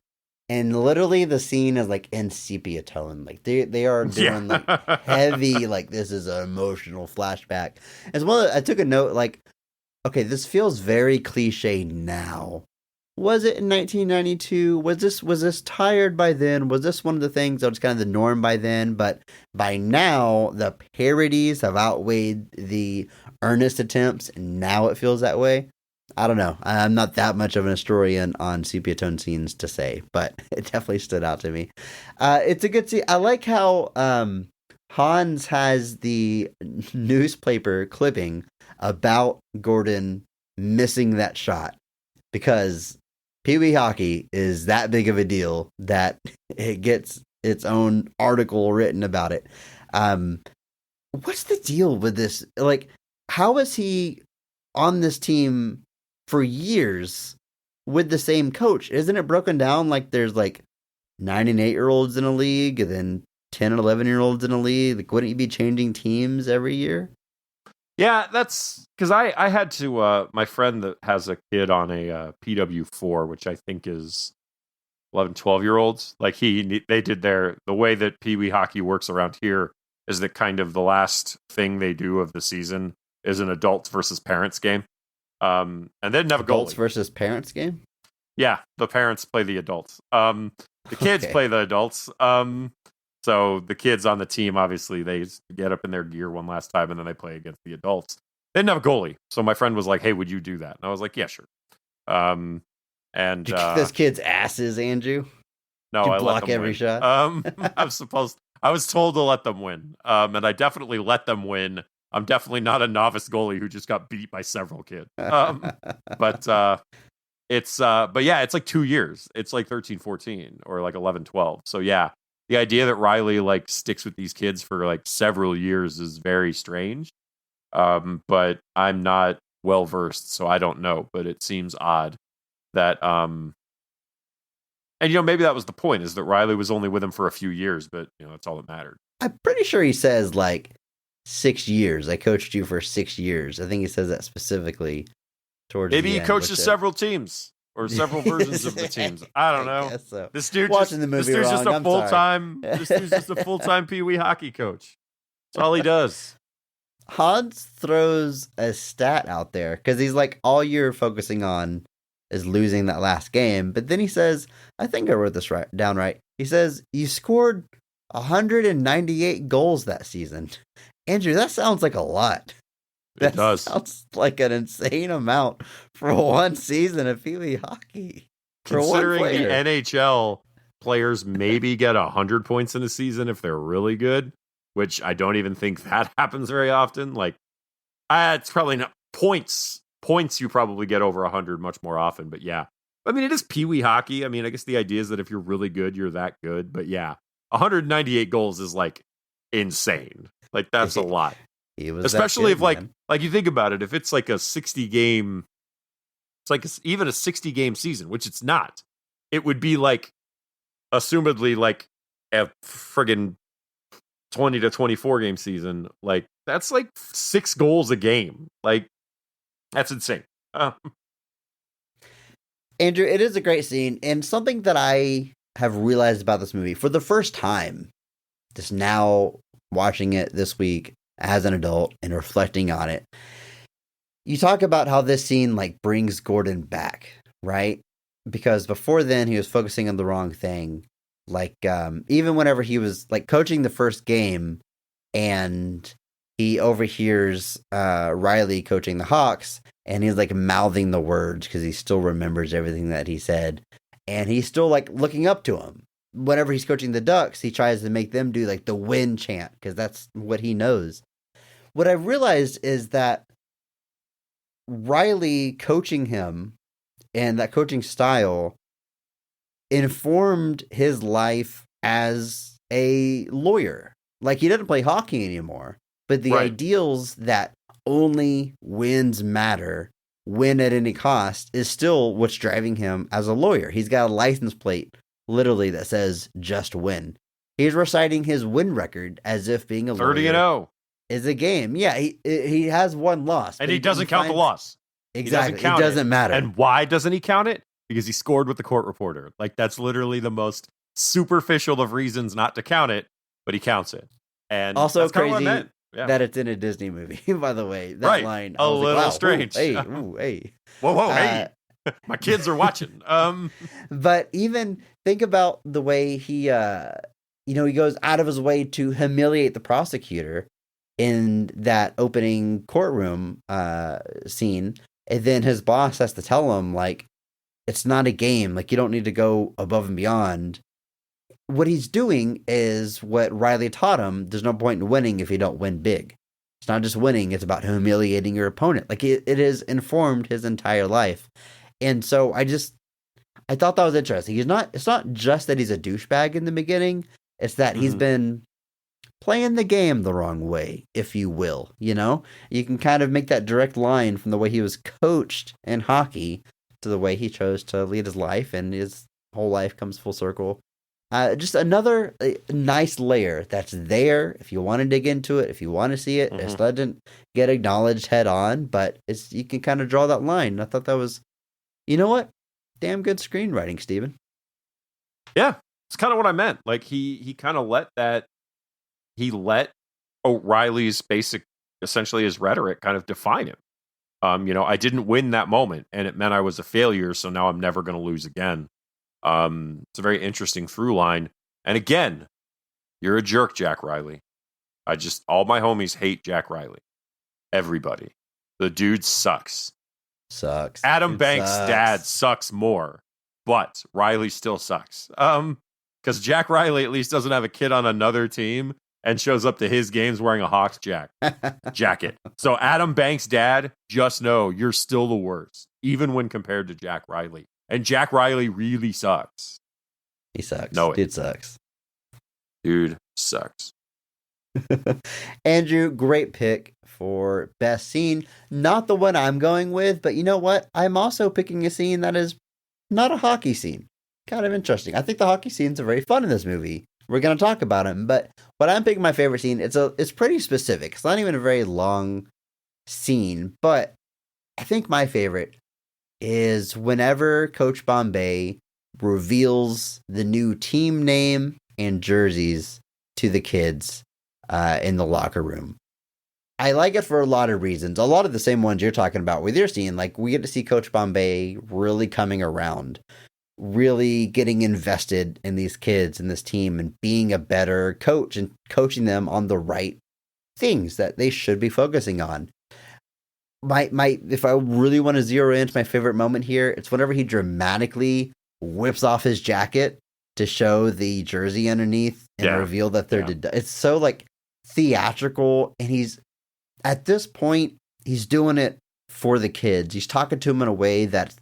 And literally the scene is like in sepia tone. Like they are doing like heavy, like this is an emotional flashback. As well, I took a note like, okay, this feels very cliche now. Was it in 1992? Was this tired by then? Was this one of the things that was kind of the norm by then? But by now, the parodies have outweighed the earnest attempts, and now it feels that way. I don't know. I'm not that much of an historian on sepia tone scenes to say, but it definitely stood out to me. It's a good scene. I like how Hans has the newspaper clipping about Gordon missing that shot because Pee Wee Hockey is that big of a deal that it gets its own article written about it. What's the deal with this? Like, how is he on this team for years with the same coach? Isn't it broken down like there's like 9 and 8-year-olds in a league and then 10 and 11-year-olds in a league? Like, wouldn't you be changing teams every year? Yeah, that's because I had to, my friend that has a kid on a PW4, which I think is 11, 12-year-olds. Like they did the way that Pee Wee Hockey works around here is that kind of the last thing they do of the season is an adults versus parents game. And they didn't have a goalie. Adults versus parents game? Yeah, the parents play the adults. The kids play the adults. So the kids on the team, obviously, they get up in their gear one last time, and then they play against the adults. They didn't have a goalie. So my friend was like, hey, would you do that? And I was like, yeah, sure. And you kick those kids' asses, Andrew? No, you I block let them every win. shot? I was told to let them win. And I definitely let them win. I'm definitely not a novice goalie who just got beat by several kids. But yeah, it's like 2 years. It's like 13, 14 or like 11, 12. So yeah, the idea that Riley like sticks with these kids for like several years is very strange. But I'm not well versed, so I don't know, but it seems odd that, and maybe that was the point, is that Riley was only with him for a few years, but that's all that mattered. I'm pretty sure he says like 6 years. I coached you for 6 years. I think he says that specifically towards maybe the he end, coaches several teams or several versions of the teams. I don't know. So. This dude watching the movie this dude's wrong. just a full-time. This dude's just a full-time Pee Wee hockey coach. That's all he does. Hans throws a stat out there because he's like, all you're focusing on is losing that last game. But then he says, I think I wrote this down right. He says, you scored 198 goals that season. Andrew, that sounds like a lot. It does. Sounds like an insane amount for one season of Pee Wee hockey. Considering the NHL players maybe get 100 points in a season if they're really good, which I don't even think that happens very often. Like, it's probably not points. Points you probably get over 100 much more often. But yeah, I mean, it is Pee Wee hockey. I mean, I guess the idea is that if you're really good, you're that good. But yeah, 198 goals is like insane. Like, that's a lot. Especially if like you think about it, if it's like a 60 game, it's like even a 60 game season, which it's not. It would be like, assumedly, like a friggin' 20 to 24 game season. Like, that's like 6 goals a game. Like, that's insane. Andrew, it is a great scene, and something that I have realized about this movie for the first time, just now watching it this week as an adult and reflecting on it. You talk about how this scene like brings Gordon back, right? Because before then he was focusing on the wrong thing. Like, even whenever he was like coaching the first game and he overhears Riley coaching the Hawks, and he's like mouthing the words because he still remembers everything that he said, and he's still like looking up to him. Whenever he's coaching the Ducks, he tries to make them do like the win chant because that's what he knows. What I realized is that Riley coaching him and that coaching style informed his life as a lawyer. Like, he doesn't play hockey anymore, but the ideals that only wins matter, win at any cost, is still what's driving him as a lawyer. He's got a license plate literally that says just win. He's reciting his win record as if being a 30-0 is a game. Yeah, he has one loss. And he doesn't count the loss. Exactly. It doesn't matter. And why doesn't he count it? because he scored with the court reporter. Like, that's literally the most superficial of reasons not to count it, but he counts it. And Also that's kind of what I crazy meant. Yeah. that it's in a Disney movie, by the way. That Right. line. A I was little like, wow, strange. Ooh, hey. Whoa, hey. My kids are watching. But even think about the way he he goes out of his way to humiliate the prosecutor in that opening courtroom scene, and then his boss has to tell him, like, it's not a game, like, you don't need to go above and beyond. What he's doing is what Riley taught him: there's no point in winning if you don't win big. It's not just winning, it's about humiliating your opponent. Like, it has informed his entire life. And so I thought that was interesting. It's not just that he's a douchebag in the beginning, it's that he's been playing the game the wrong way, if you will. You can kind of make that direct line from the way he was coached in hockey to the way he chose to lead his life, and his whole life comes full circle. Just another nice layer that's there if you want to dig into it, if you want to see it. It doesn't get acknowledged head on, but you can kind of draw that line. I thought that was, you know what? Damn good screenwriting, Steven. Yeah, it's kind of what I meant. Like, he kind of let O'Reilly's basic, essentially his rhetoric, kind of define him. I didn't win that moment, and it meant I was a failure, so now I'm never going to lose again. It's a very interesting through line. And again, you're a jerk, Jack Riley. All my homies hate Jack Riley. Everybody. The dude sucks. Adam Banks' dad sucks more, but Riley still sucks. Because Jack Riley at least doesn't have a kid on another team and shows up to his games wearing a Hawks jacket. So Adam Banks' dad, just know you're still the worst, even when compared to Jack Riley. And Jack Riley really sucks. He sucks. No, dude sucks. Dude sucks. Andrew, great pick for best scene. Not the one I'm going with, but you know what? I'm also picking a scene that is not a hockey scene. Kind of interesting. I think the hockey scenes are very fun in this movie. We're going to talk about them, but what I'm picking my favorite scene, it's pretty specific. It's not even a very long scene, but I think my favorite is whenever Coach Bombay reveals the new team name and jerseys to the kids in the locker room. I like it for a lot of reasons. A lot of the same ones you're talking about with your scene. Like, we get to see Coach Bombay really coming around, really getting invested in these kids and this team and being a better coach and coaching them on the right things that they should be focusing on. If I really want to zero into my favorite moment here, it's whenever he dramatically whips off his jacket to show the jersey underneath and reveal that they're it's so like theatrical, and he's at this point he's doing it for the kids. He's talking to them in a way that's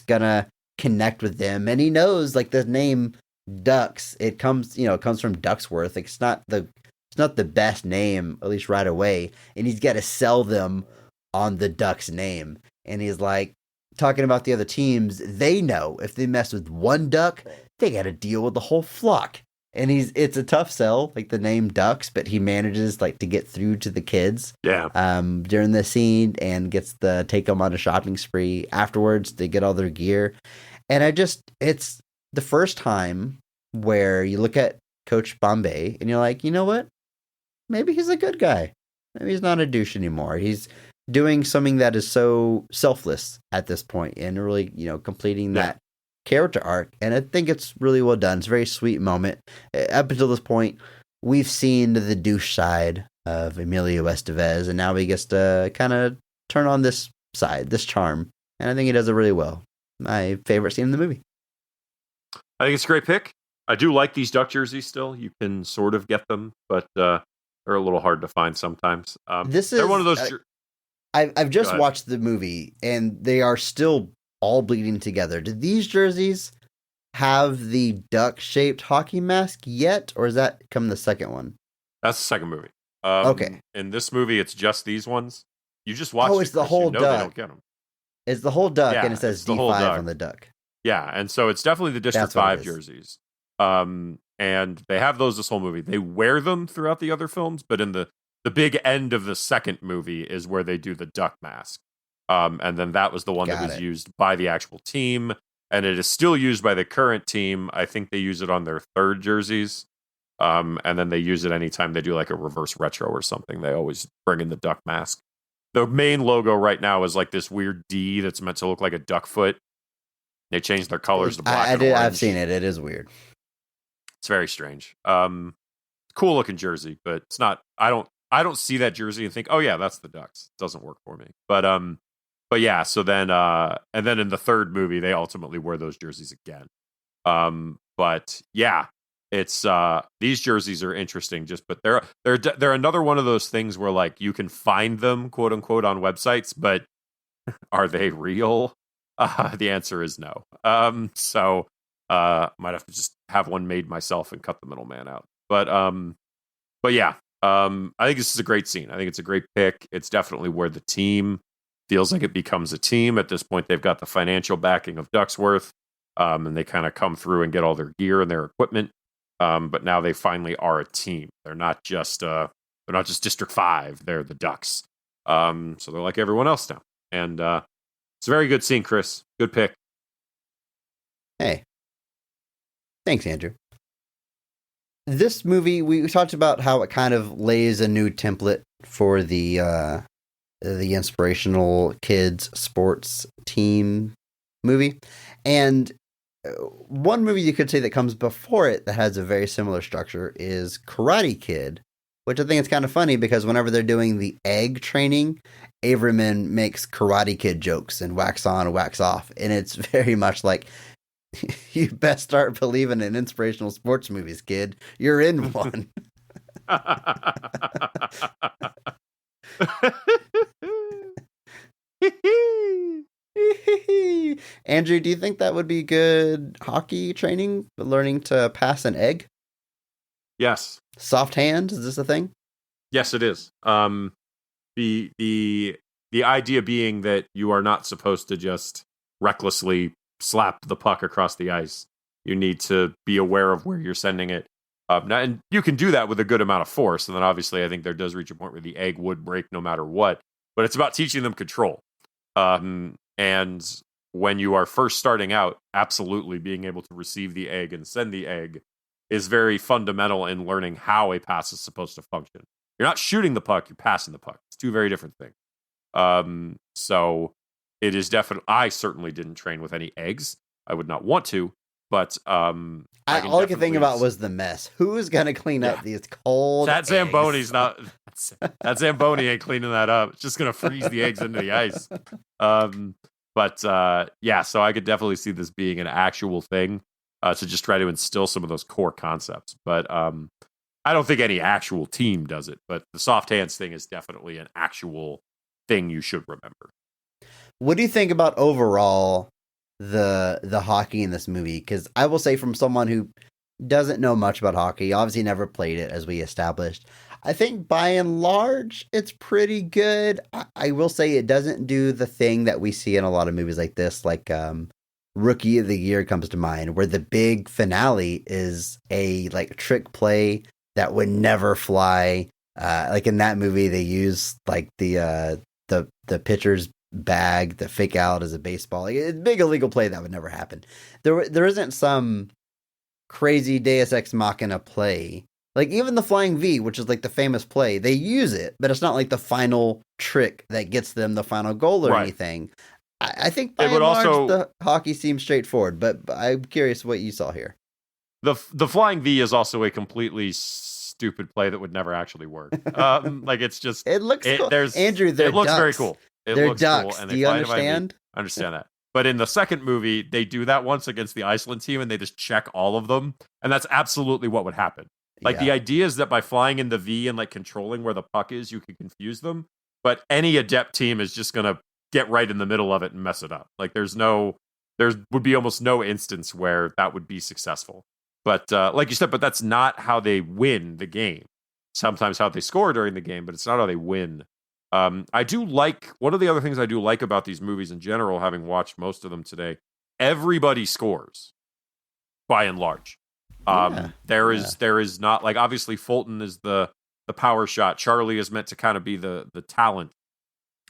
gonna connect with them, and he knows, like, the name Ducks, it comes from Ducksworth. Like, it's not the best name, at least right away, and he's got to sell them on the Ducks name. And he's like talking about the other teams. They know if they mess with one duck, they got to deal with the whole flock. And it's a tough sell, like the name Ducks, but he manages to get through to the kids. Yeah. During the scene, and gets to take them on a shopping spree afterwards. They get all their gear. And it's the first time where you look at Coach Bombay and you're like, you know what? Maybe he's a good guy. Maybe he's not a douche anymore. He's doing something that is so selfless at this point, and really, completing that character arc. And I think it's really well done. It's a very sweet moment. Up until this point, we've seen the douche side of Emilio Estevez, and now he gets to kind of turn on this side, this charm. And I think he does it really well. My favorite scene in the movie. I think it's a great pick. I do like these Duck jerseys still. You can sort of get them, but they're a little hard to find sometimes. They're one of those... I've just watched the movie, and they are still all bleeding together. Did these jerseys have the duck-shaped hockey mask yet, or does that come in the second one? That's the second movie. Okay. In this movie, it's just these ones. You just watch. It's the whole duck. They don't get them. It's the whole duck, and it says D5 on the duck. Yeah, and so it's definitely the District 5 jerseys. And they have those this whole movie. They wear them throughout the other films, but in the big end of the second movie is where they do the duck mask. And then that was the one that was used by the actual team. and it is still used by the current team. I think they use it on their third jerseys. And then they use it anytime they do like a reverse retro or something. They always bring in the duck mask. The main logo right now is like this weird D that's meant to look like a duck foot. They changed their colors to black and orange. I've seen it. It is weird. It's very strange. Cool looking jersey, but it's not. I don't see that jersey and think, oh yeah, that's the Ducks. It doesn't work for me. But yeah. So then, and then in the third movie, they ultimately wear those jerseys again. But yeah, it's these jerseys are interesting. But they're another one of those things where like you can find them, quote unquote, on websites, but are they real? The answer is no. So might have to just have one made myself and cut the middleman out. But yeah, I think this is a great scene. I think it's a great pick. It's definitely where the team feels like it becomes a team. At this point, they've got the financial backing of Ducksworth, and they kind of come through and get all their gear and their equipment. But now they finally are a team. They're not just District 5. They're the Ducks. So they're like everyone else now. And it's a very good scene, Chris. Good pick. Hey. Thanks, Andrew. This movie, we talked about how it kind of lays a new template for the inspirational kids sports team movie. And one movie you could say that comes before it that has a very similar structure is Karate Kid, which I think is kind of funny because whenever they're doing the egg training, Averman makes Karate Kid jokes and wax on, wax off. And it's very much like, you best start believing in inspirational sports movies, kid. You're in one. Andrew, do you think that would be good hockey training? Learning to pass an egg? Yes. Soft hand? Is this a thing? Yes, it is. The idea being that you are not supposed to just recklessly slap the puck across the ice. You need to be aware of where you're sending it. And you can do that with a good amount of force. And then obviously I think there does reach a point where the egg would break no matter what. But it's about teaching them control. And when you are first starting out, absolutely being able to receive the egg and send the egg is very fundamental in learning how a pass is supposed to function. You're not shooting the puck, you're passing the puck. It's two very different things. So it is definitely, I certainly didn't train with any eggs. I would not want to, but all I could think about was the mess. Who's going to clean up these cold That eggs? Zamboni's not, that Zamboni ain't cleaning that up. It's just going to freeze the eggs into the ice. Yeah, so I could definitely see this being an actual thing to just try to instill some of those core concepts. But I don't think any actual team does it, but the soft hands thing is definitely an actual thing you should remember. What do you think about overall the hockey in this movie? Because I will say, from someone who doesn't know much about hockey, obviously never played it, as we established, I think by and large it's pretty good. I will say it doesn't do the thing that we see in a lot of movies like this, like Rookie of the Year comes to mind, where the big finale is a like trick play that would never fly. Like in that movie, they use like the pitcher's bag that fake out as a baseball. Like, it's a big illegal play that would never happen. There isn't some crazy Deus Ex Machina play. Like even the Flying V, which is like the famous play, they use it, but it's not like the final trick that gets them the final goal or anything. I think by and large the hockey seems straightforward, but I'm curious what you saw here. The Flying V is also a completely stupid play that would never actually work. Like it's just it looks cool. Andrew, it looks ducks. Very cool. They're ducks. Cool, and do you understand? I understand that. But in the second movie, they do that once against the Iceland team, and they just check all of them, and that's absolutely what would happen. Like the idea is that by flying in the V and like controlling where the puck is, you can confuse them. But any adept team is just gonna get right in the middle of it and mess it up. Like there would be almost no instance where that would be successful. But like you said, but that's not how they win the game. Sometimes how they score during the game, but it's not how they win. I do like, one of the other things I do like about these movies in general, having watched most of them today, everybody scores by and large. There is not, like, obviously Fulton is the power shot. Charlie is meant to kind of be the talent.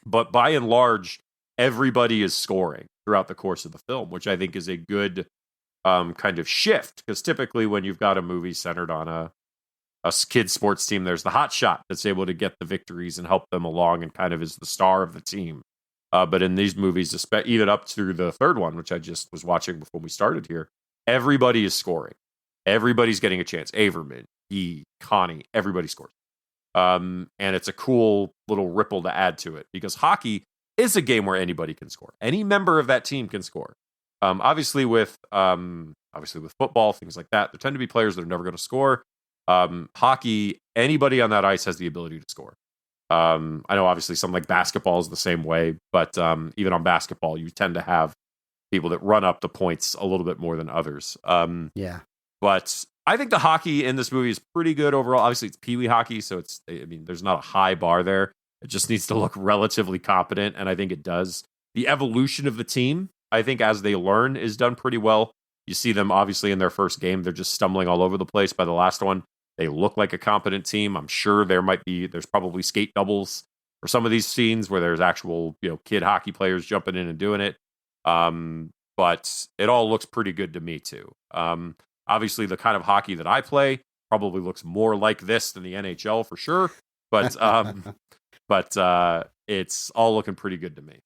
But by and large, everybody is scoring throughout the course of the film, which I think is a good kind of shift, because typically when you've got a movie centered on a kid sports team, there's the hot shot that's able to get the victories and help them along and kind of is the star of the team. But in these movies, even up to the third one, which I just was watching before we started here, everybody is scoring. Everybody's getting a chance. Averman, Connie, everybody scores. And it's a cool little ripple to add to it, because hockey is a game where anybody can score. Any member of that team can score. Obviously with football, things like that, there tend to be players that are never going to score. Hockey, anybody on that ice has the ability to score. I know obviously something like basketball is the same way, but even on basketball, you tend to have people that run up the points a little bit more than others. But I think the hockey in this movie is pretty good overall. Obviously, it's Pee Wee hockey, so there's not a high bar there. It just needs to look relatively competent, and I think it does. The evolution of the team, I think, as they learn, is done pretty well. You see them, obviously, in their first game. They're just stumbling all over the place. By the last one, they look like a competent team. I'm sure there's probably skate doubles for some of these scenes where there's actual, kid hockey players jumping in and doing it. But it all looks pretty good to me, too. Obviously, the kind of hockey that I play probably looks more like this than the NHL for sure. But it's all looking pretty good to me.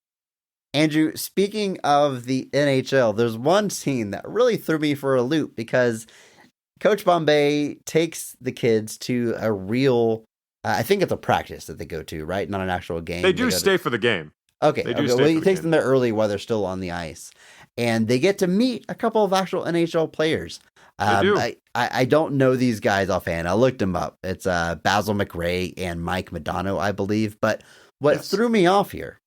Andrew, speaking of the NHL, there's one scene that really threw me for a loop, because Coach Bombay takes the kids to a real, I think it's a practice that they go to, right? Not an actual game. They do stay for the game. Okay. Well, he takes them there early while they're still on the ice. And they get to meet a couple of actual NHL players. I don't know these guys offhand. I looked them up. It's Basil McRae and Mike Modano, I believe. But what threw me off here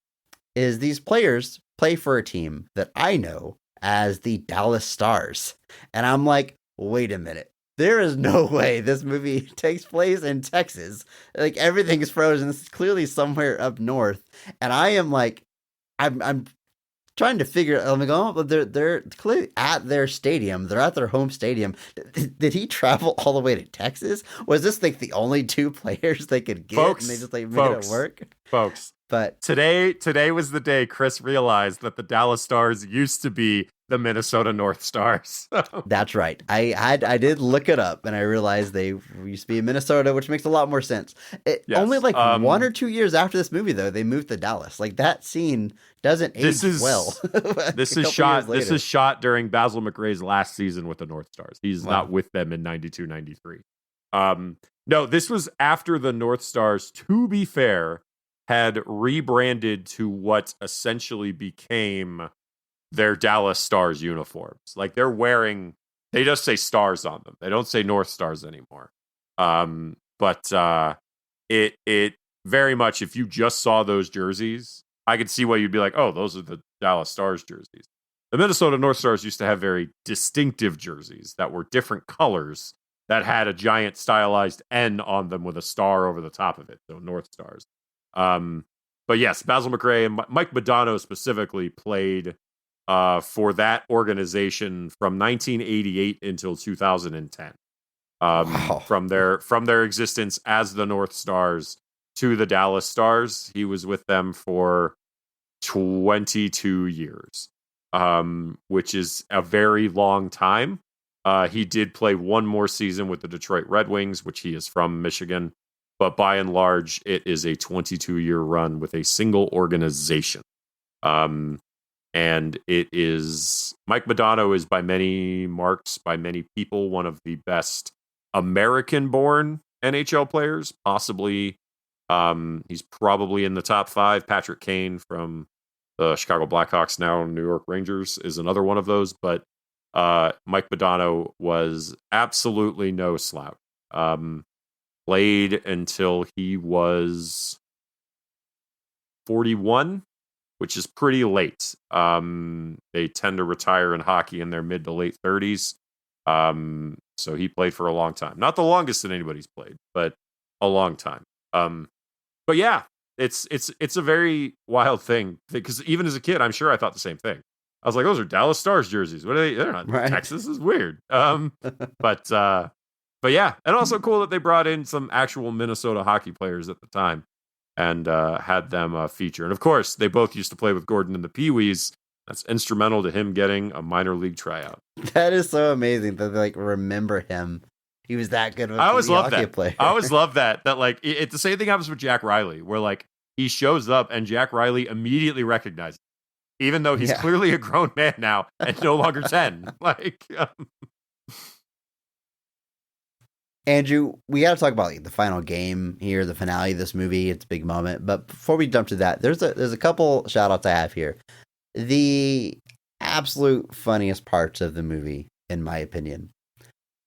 is these players play for a team that I know as the Dallas Stars. And I'm like, wait a minute. There is no way this movie takes place in Texas. Like, everything is frozen. This is clearly somewhere up north. And I am like, I'm trying to figure. I'm like, oh, they're clearly at their stadium. They're at their home stadium. Did he travel all the way to Texas? Was this like the only two players they could get, and they just made it work? Folks, but today was the day Chris realized that the Dallas Stars used to be the Minnesota North Stars. That's right. I did look it up, and I realized they used to be in Minnesota, which makes a lot more sense. Only 1 or 2 years after this movie, though, they moved to Dallas. Like, that scene doesn't age well. This is shot during Basil McRae's last season with the North Stars. He's not with them in 92-93. No, this was after the North Stars, to be fair, had rebranded to what essentially became their Dallas Stars uniforms. Like, they just say Stars on them. They don't say North Stars anymore. But it very much, if you just saw those jerseys, I could see why you'd be like, oh, those are the Dallas Stars jerseys. The Minnesota North Stars used to have very distinctive jerseys that were different colors that had a giant stylized N on them with a star over the top of it. So North Stars. But yes, Basil McRae and Mike Modano specifically played for that organization from 1988 until 2010. Wow. From their existence as the North Stars to the Dallas Stars, he was with them for 22 years, which is a very long time. He did play one more season with the Detroit Red Wings, which he is from Michigan. But by and large, it is a 22-year run with a single organization. And it is, Mike Modano is by many marks, by many people, one of the best American-born NHL players. Possibly, he's probably in the top 5. Patrick Kane from the Chicago Blackhawks, now New York Rangers, is another one of those. But Mike Modano was absolutely no slouch. Played until he was 41, which is pretty late. They tend to retire in hockey in their mid to late 30s. So he played for a long time. Not the longest that anybody's played, but a long time. But yeah, it's a very wild thing, because even as a kid, I'm sure I thought the same thing. I was like, those are Dallas Stars jerseys. What are they? They're not right. Texas. This is weird. But yeah, and also cool that they brought in some actual Minnesota hockey players at the time. and had them feature. And of course, they both used to play with Gordon in the Pee Wees. That's instrumental to him getting a minor league tryout. That is so amazing that they like remember him. He was that good of a I always love hockey that. player. I always love that. That like it's the same thing happens with Jack Riley, where like he shows up and Jack Riley immediately recognizes him, even though he's clearly a grown man now and no longer 10. Like Andrew, we got to talk about like the final game here, the finale of this movie. It's a big moment. But before we jump to that, there's a couple shout outs I have here. The absolute funniest parts of the movie, in my opinion.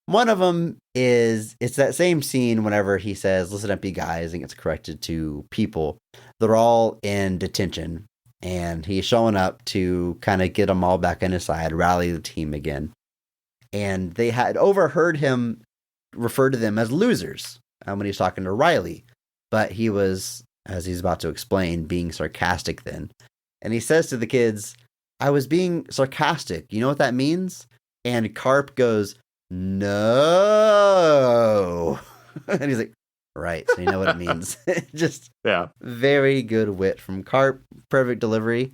One of them is it's that same scene whenever he says, "Listen up, you guys," and gets corrected to people. They're all in detention, and he's showing up to kind of get them all back on his side, rally the team again. And they had overheard him refer to them as losers when he's talking to Riley. But he was, as he's about to explain, being sarcastic then. And he says to the kids, "I was being sarcastic. You know what that means?" And Carp goes, "No." And he's like, "Right, so you know what it means." Just very good wit from Carp. Perfect delivery.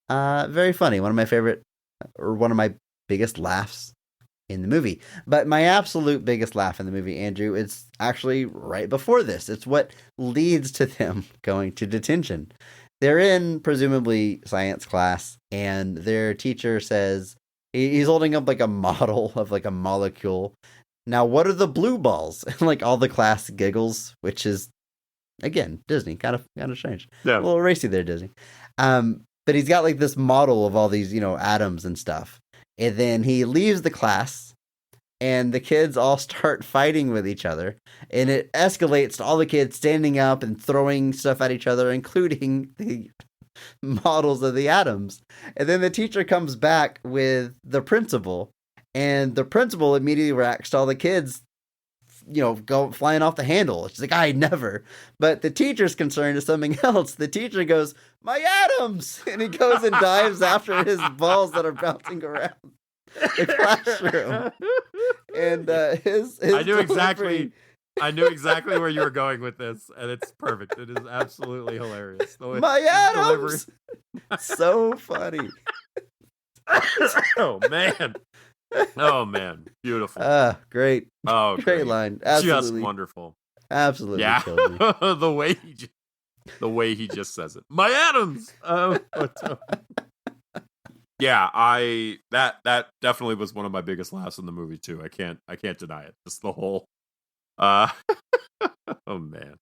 Very funny. One of my favorite, or one of my biggest laughs in the movie. But my absolute biggest laugh in the movie, Andrew, it's actually right before this. It's what leads to them going to detention. They're in, presumably, science class, and their teacher says, he's holding up like a model of like a molecule. "Now, what are the blue balls?" And like all the class giggles, which is, again, Disney, kind of strange. Yeah. A little racy there, Disney. But he's got like this model of all these, atoms and stuff. And then he leaves the class, and the kids all start fighting with each other. And it escalates to all the kids standing up and throwing stuff at each other, including the models of the atoms. And then the teacher comes back with the principal, and the principal immediately reacts to all the kids, go flying off the handle. She's like, "I never." But the teacher's concerned is something else. The teacher goes, "My atoms!" And he goes and dives after his balls that are bouncing around the classroom. And his I knew exactly where you were going with this, and it's perfect. It is absolutely hilarious. "My atoms!" So funny. Oh man, beautiful. Great. Oh, great line. Absolutely. Just wonderful. Absolutely. Yeah. Killed me. the way he just says it. "My atoms." Yeah, that definitely was one of my biggest laughs in the movie too. I can't deny it. Just the whole oh man.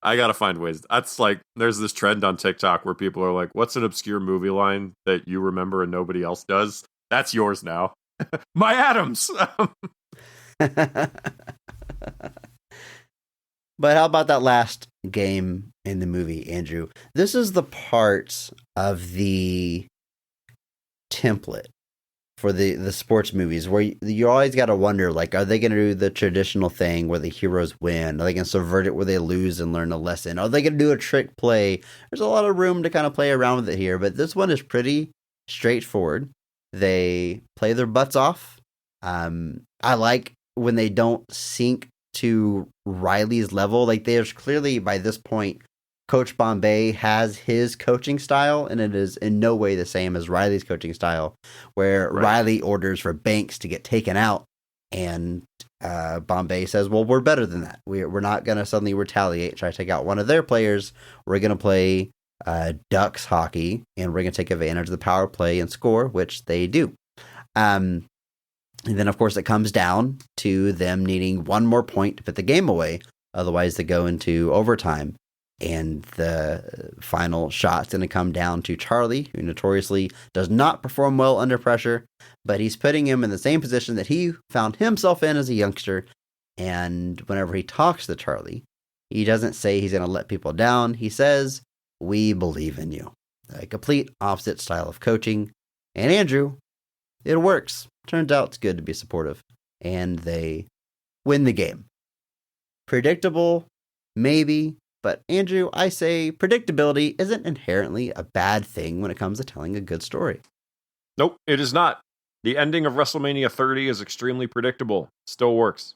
I gotta find ways. That's like, there's this trend on TikTok where people are like, "What's an obscure movie line that you remember and nobody else does?" That's yours now. "My atoms." But how about that last game in the movie, Andrew? This is the part of the template for the sports movies where you always got to wonder, like, are they going to do the traditional thing where the heroes win? Are they going to subvert it where they lose and learn a lesson? Are they going to do a trick play? There's a lot of room to kind of play around with it here, but this one is pretty straightforward. They play their butts off. I like when they don't sink to Riley's level. Like, there's clearly, by this point, Coach Bombay has his coaching style, and it is in no way the same as Riley's coaching style, where Riley orders for Banks to get taken out, and Bombay says, "Well, we're better than that. We're not going to suddenly retaliate and try to take out one of their players. We're going to play Ducks hockey, and we're going to take advantage of the power play and score," which they do. And then, of course, it comes down to them needing one more point to put the game away. Otherwise, they go into overtime. And the final shot's going to come down to Charlie, who notoriously does not perform well under pressure, but he's putting him in the same position that he found himself in as a youngster. And whenever he talks to Charlie, he doesn't say he's going to let people down. He says, "We believe in you." A complete opposite style of coaching. And Andrew, it works. Turns out it's good to be supportive. And they win the game. Predictable, maybe. But Andrew, I say predictability isn't inherently a bad thing when it comes to telling a good story. Nope, it is not. The ending of WrestleMania 30 is extremely predictable. Still works.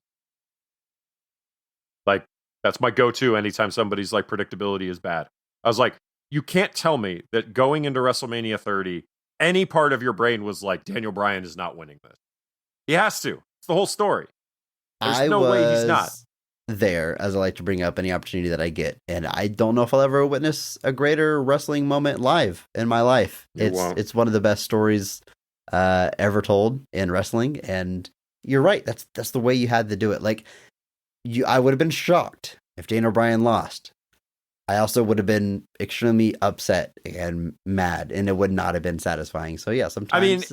Like, That's my go-to anytime somebody's like predictability is bad. I was like, you can't tell me that going into WrestleMania 30, any part of your brain was like, Daniel Bryan is not winning this. He has to. It's the whole story. There's I no way he's not. was there, as I like to bring up any opportunity that I get, and I don't know if I'll ever witness a greater wrestling moment live in my life. It's one of the best stories ever told in wrestling, and you're right. That's the way you had to do it. Like I would have been shocked if Daniel Bryan lost. I also would have been extremely upset and mad, and it would not have been satisfying. So yeah, sometimes I mean,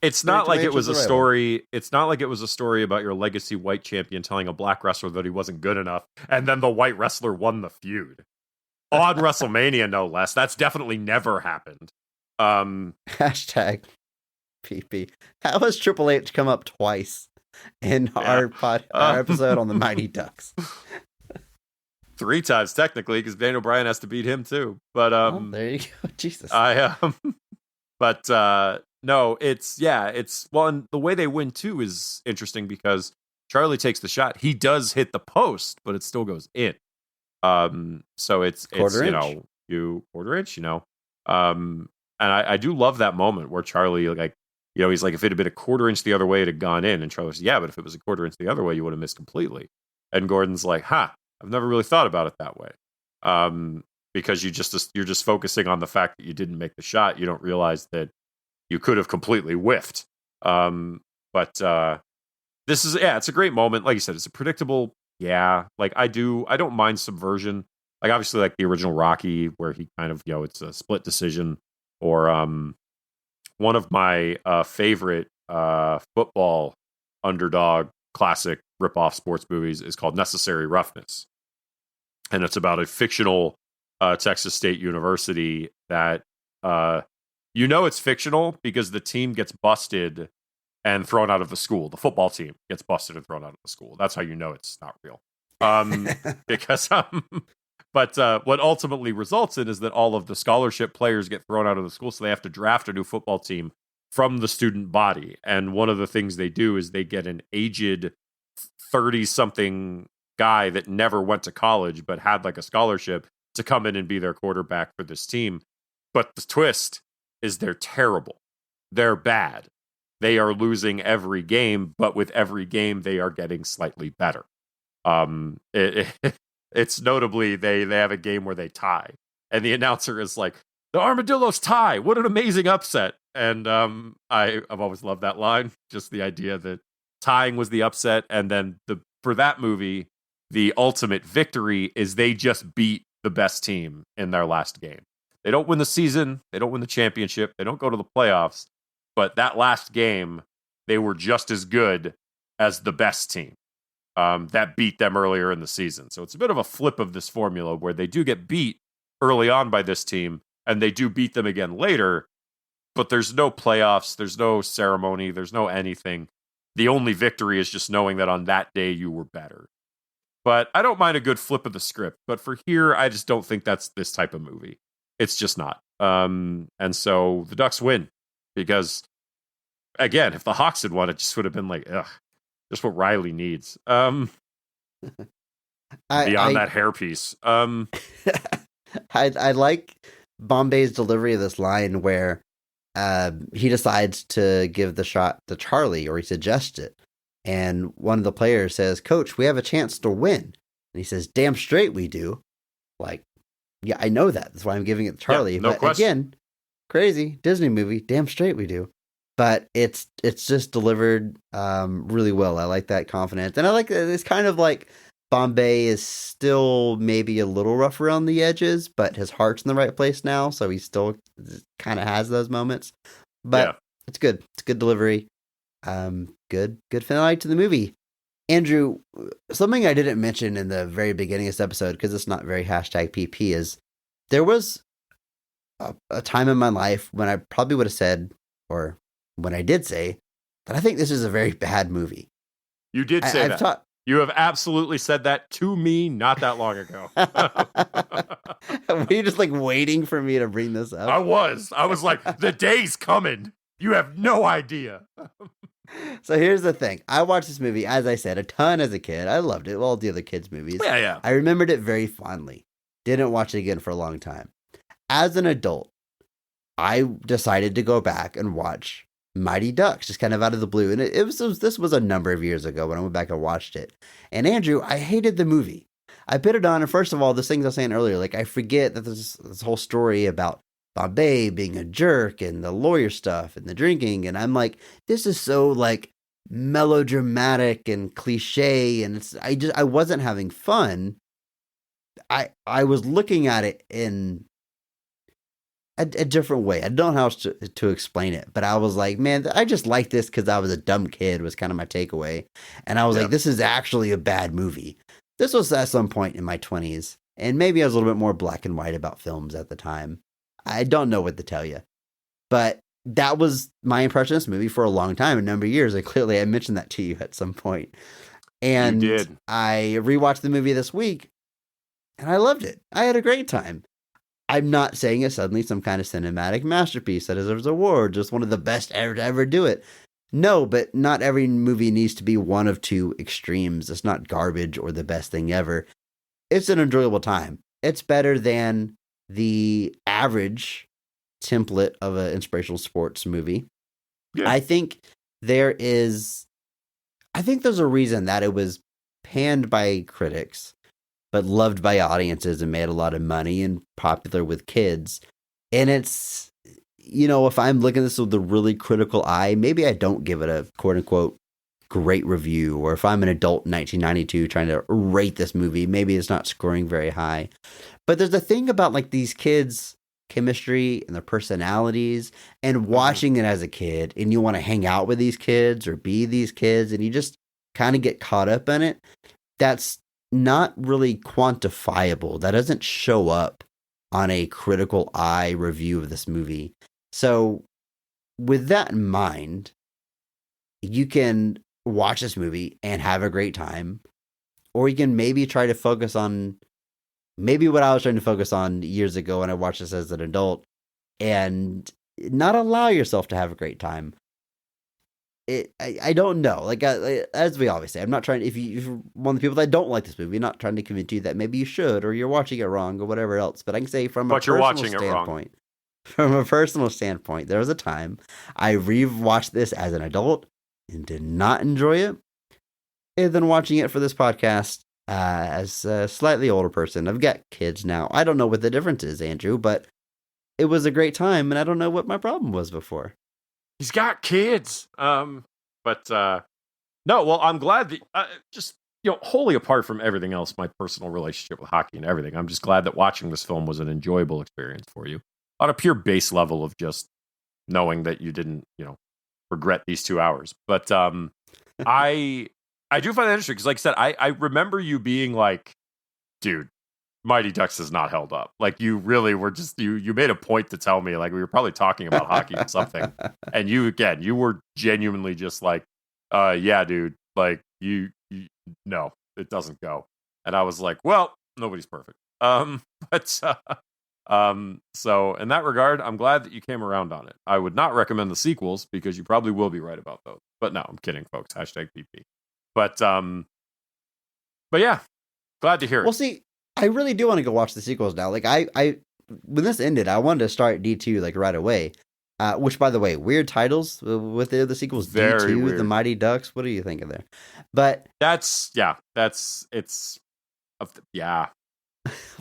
it's not like it was a story. It's not like it was a story about your legacy white champion telling a black wrestler that he wasn't good enough, and then the white wrestler won the feud on WrestleMania, no less. That's definitely never happened. Hashtag PP. How has Triple H come up twice in our episode on the Mighty Ducks? 3 times technically, because Daniel Bryan has to beat him too. But there you go. Jesus. But no, it's well, and the way they win too is interesting because Charlie takes the shot. He does hit the post, but it still goes in. So it's quarter inch. And I do love that moment where Charlie, like, he's like, if it had been a quarter inch the other way, it had gone in. And Charlie says, yeah, but if it was a quarter inch the other way, you would have missed completely. And Gordon's like, I've never really thought about it that way. Because you're just focusing on the fact that you didn't make the shot. You don't realize that you could have completely whiffed. But this is, it's a great moment. Like you said, it's a predictable. Yeah. Like I don't mind subversion. Like obviously like the original Rocky where he kind of, it's a split decision, or one of my favorite football underdog classic rip-off sports movies is called Necessary Roughness. And it's about a fictional Texas State University that, it's fictional because the team gets busted and thrown out of the school. The football team gets busted and thrown out of the school. That's how you know it's not real. Because, but what ultimately results in is that all of the scholarship players get thrown out of the school, so they have to draft a new football team from the student body. And one of the things they do is they get an aged 30-something guy that never went to college but had like a scholarship to come in and be their quarterback for this team. But the twist is they're terrible. They're bad. They are losing every game, but with every game they are getting slightly better. It's notably they have a game where they tie, and the announcer is like, "The Armadillos tie! What an amazing upset!" And I've always loved that line. Just the idea that tying was the upset, and then for that movie, the ultimate victory is they just beat the best team in their last game. They don't win the season, they don't win the championship, they don't go to the playoffs, but that last game, they were just as good as the best team that beat them earlier in the season. So it's a bit of a flip of this formula where they do get beat early on by this team, and they do beat them again later, but there's no playoffs, there's no ceremony, there's no anything. The only victory is just knowing that on that day you were better. But I don't mind a good flip of the script. But for here, I just don't think that's this type of movie. It's just not. And so the Ducks win because, again, if the Hawks had won, it just would have been like, ugh, just what Riley needs. Beyond that hairpiece. I like Bombay's delivery of this line where he decides to give the shot to Charlie, or he suggests it. And one of the players says, "Coach, we have a chance to win." And he says, "Damn straight we do." Like, yeah, I know that. That's why I'm giving it to Charlie. Yeah, no but question. Again, crazy Disney movie. Damn straight we do. But it's just delivered really well. I like that confidence. And I like that it's kind of like Bombay is still maybe a little rough around the edges, but his heart's in the right place now. So he still kind of has those moments. But It's good. It's good delivery. Good finale to the movie. Andrew, something I didn't mention in the very beginning of this episode, because it's not very #PP, is there was a time in my life when I probably would have said, or when I did say, that I think this is a very bad movie. You did say that. You have absolutely said that to me not that long ago. Were you just like waiting for me to bring this up? I was like, the day's coming. You have no idea. So here's the thing. I watched this movie, as I said, a ton as a kid. I loved it. All the other kids' movies. Yeah, yeah. I remembered it very fondly. Didn't watch it again for a long time. As an adult, I decided to go back and watch Mighty Ducks, just kind of out of the blue. And this was a number of years ago when I went back and watched it. And Andrew, I hated the movie. I put it on, and first of all, those things I was saying earlier, like I forget that there's this whole story about Bombay being a jerk and the lawyer stuff and the drinking, and I'm like, this is so like melodramatic and cliche, and I wasn't having fun. I was looking at it in a different way. I don't know how to explain it, but I was like, man, I just like this because I was a dumb kid was kind of my takeaway, and I was like, this is actually a bad movie. This was at some point in my 20s, and maybe I was a little bit more black and white about films at the time. I don't know what to tell you, but that was my impression of this movie for a long time, a number of years. And clearly I mentioned that to you at some point. And you did. I rewatched the movie this week and I loved it. I had a great time. I'm not saying it's suddenly some kind of cinematic masterpiece that deserves an award, just one of the best ever to ever do it. No, but not every movie needs to be one of two extremes. It's not garbage or the best thing ever. It's an enjoyable time. It's better than the average template of an inspirational sports movie. Yeah. I think there's a reason that it was panned by critics, but loved by audiences and made a lot of money and popular with kids. And it's, if I'm looking at this with a really critical eye, maybe I don't give it a quote unquote great review. Or if I'm an adult in 1992 trying to rate this movie, maybe it's not scoring very high. But there's a thing about like these kids' chemistry and their personalities and watching it as a kid, and you want to hang out with these kids or be these kids, and you just kind of get caught up in it. That's not really quantifiable. That doesn't show up on a critical eye review of this movie. So with that in mind, you can watch this movie and have a great time, or you can maybe try to focus on maybe what I was trying to focus on years ago when I watched this as an adult, and not allow yourself to have a great time. I don't know. Like as we always say, I'm not trying. If you're one of the people that don't like this movie, I'm not trying to convince you that maybe you should, or you're watching it wrong, or whatever else. But I can say from a personal standpoint, there was a time I rewatched this as an adult and did not enjoy it, and then watching it for this podcast as a slightly older person. I've got kids now. I don't know what the difference is, Andrew, but it was a great time, and I don't know what my problem was before. He's got kids. No, well, I'm glad that just, wholly apart from everything else, my personal relationship with hockey and everything, I'm just glad that watching this film was an enjoyable experience for you on a pure base level of just knowing that you didn't, regret these 2 hours. But I do find that interesting because, like I said, I remember you being like, dude, Mighty Ducks is not held up. Like, you really were just, you made a point to tell me, like, we were probably talking about hockey or something. And you were genuinely just like, yeah, dude, like, you no, it doesn't go. And I was like, well, nobody's perfect. So in that regard, I'm glad that you came around on it. I would not recommend the sequels because you probably will be right about those. But no, I'm kidding, folks. #PP. But yeah, glad to hear it. Well, see, I really do want to go watch the sequels now. Like I when this ended, I wanted to start D2 like right away. Which, by the way, weird titles with the sequels. Very D2, weird. The Mighty Ducks. What are you thinking there? But yeah.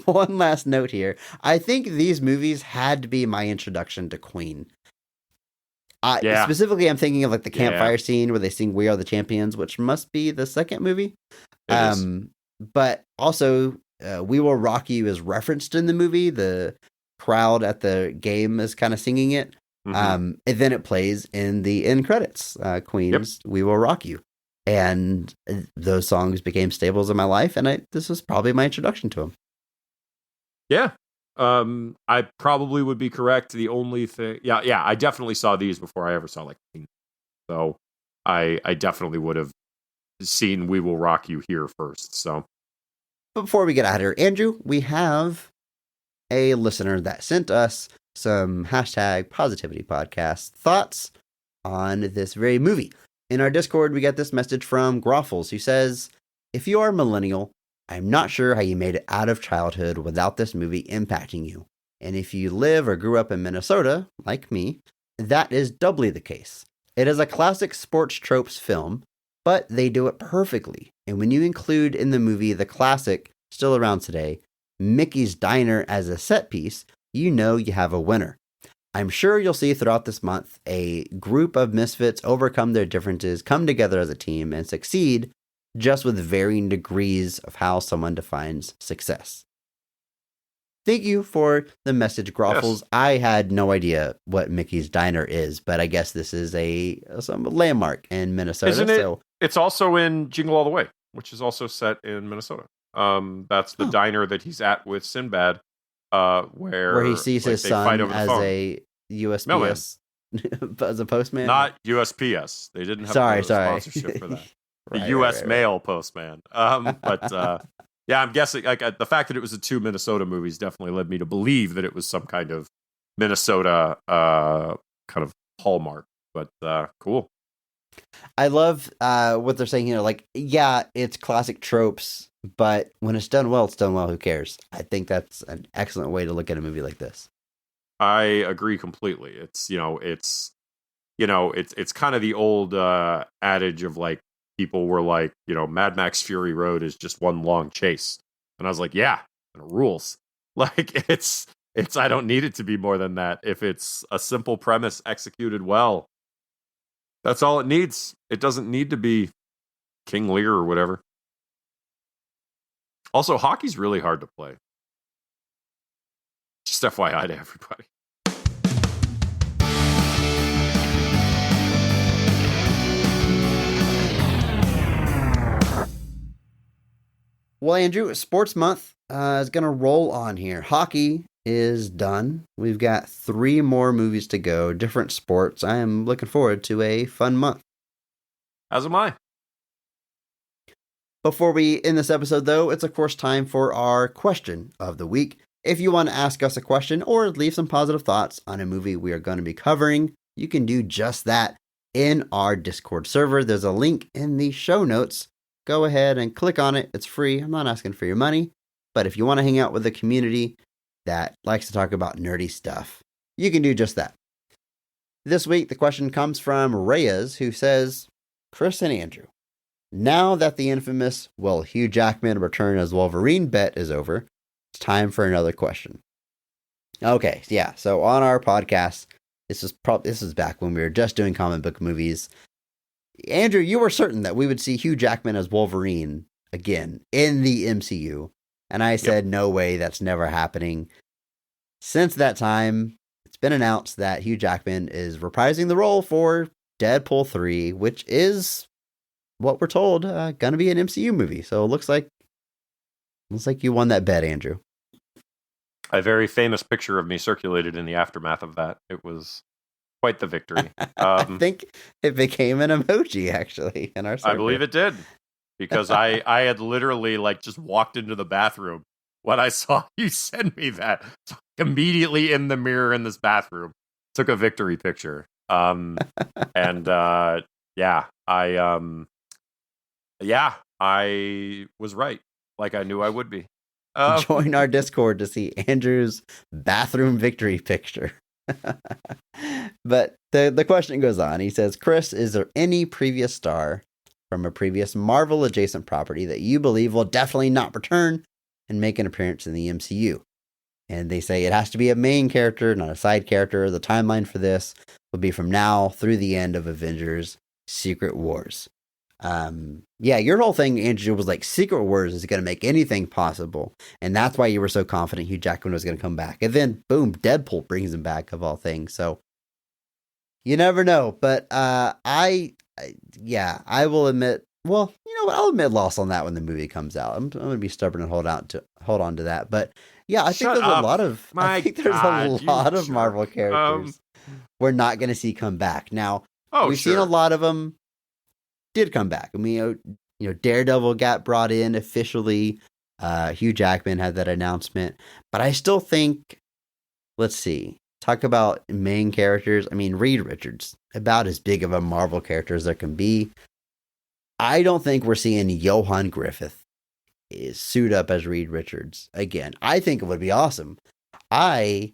One last note here. I think these movies had to be my introduction to Queen. Specifically, I'm thinking of like the campfire scene where they sing "We Are the Champions," which must be the second movie. But also, "We Will Rock You" is referenced in the movie. The crowd at the game is kind of singing it. And then it plays in the end credits. Queen's "We Will Rock You." And those songs became staples in my life, and this was probably my introduction to them. Yeah. I probably would be correct. The only thing, I definitely saw these before I ever saw like King. So I definitely would have seen "We Will Rock You" here first. So before we get out of here, Andrew, we have a listener that sent us some #positivity podcast thoughts on this very movie. In our Discord, we got this message from Groffles, who says, if you are a millennial, I'm not sure how you made it out of childhood without this movie impacting you. And if you live or grew up in Minnesota, like me, that is doubly the case. It is a classic sports tropes film, but they do it perfectly. And when you include in the movie the classic, still around today, Mickey's Diner as a set piece, you know you have a winner. I'm sure you'll see throughout this month a group of misfits overcome their differences, come together as a team, and succeed, just with varying degrees of how someone defines success. Thank you for the message, Groffles. Yes. I had no idea what Mickey's Diner is, but I guess this is some landmark in Minnesota. Isn't it? So. It's also in Jingle All the Way, which is also set in Minnesota. That's the diner that he's at with Sinbad, where he sees his son as a USPS, as a postman. Not USPS. They didn't have a sponsorship for that. The U.S. Mail postman. Yeah, I'm guessing the fact that it was the two Minnesota movies definitely led me to believe that it was some kind of Minnesota kind of hallmark. But cool. I love what they're saying here. Like, yeah, it's classic tropes, but when it's done well, it's done well. Who cares? I think that's an excellent way to look at a movie like this. I agree completely. It's kind of the old adage of like, people were like, Mad Max Fury Road is just one long chase. And I was like, yeah, it rules. Like, it's I don't need it to be more than that. If it's a simple premise executed well, that's all it needs. It doesn't need to be King Lear or whatever. Also, hockey's really hard to play. Just FYI to everybody. Well, Andrew, Sports Month is going to roll on here. Hockey is done. We've got 3 more movies to go, different sports. I am looking forward to a fun month. As am I. Before we end this episode, though, it's of course time for our question of the week. If you want to ask us a question or leave some positive thoughts on a movie we are going to be covering, you can do just that in our Discord server. There's a link in the show notes. Go ahead and click on it. It's free. I'm not asking for your money. But if you want to hang out with a community that likes to talk about nerdy stuff, you can do just that. This week, the question comes from Reyes, who says, Chris and Andrew, now that the infamous, will Hugh Jackman return as Wolverine bet is over, it's time for another question. Okay, yeah. So on our podcast, this is back when we were just doing comic book movies. Andrew, you were certain that we would see Hugh Jackman as Wolverine again in the MCU. And I said, no way, that's never happening. Since that time, it's been announced that Hugh Jackman is reprising the role for Deadpool 3, which is what we're told going to be an MCU movie. So it looks like you won that bet, Andrew. A very famous picture of me circulated in the aftermath of that. It was quite the victory. I think it became an emoji, actually, in our circle. I believe it did. Because I had literally just walked into the bathroom when I saw you send me that. So immediately in the mirror in this bathroom, took a victory picture. I was right. Like I knew I would be. Join our Discord to see Andrew's bathroom victory picture. But the question goes on. He says, Chris, is there any previous star from a previous Marvel adjacent property that you believe will definitely not return and make an appearance in the MCU? And they say it has to be a main character, not a side character. The timeline for this will be from now through the end of Avengers Secret Wars. Your whole thing, Andrew, was like Secret Wars is going to make anything possible. And that's why you were so confident Hugh Jackman was going to come back. And then, boom, Deadpool brings him back, of all things. So you never know. But I will admit, well, you know what? I'll admit loss on that when the movie comes out. I'm going to be stubborn and hold on to that. But yeah, I think there's a lot of Marvel characters we're not going to see come back. Now, we've seen a lot of them did come back. I mean, Daredevil got brought in officially. Hugh Jackman had that announcement, but I still think, let's see. talk about main characters. I mean, Reed Richards, about as big of a Marvel character as there can be. I don't think we're seeing Johan Griffith is suit up as Reed Richards again. I think it would be awesome. Okay,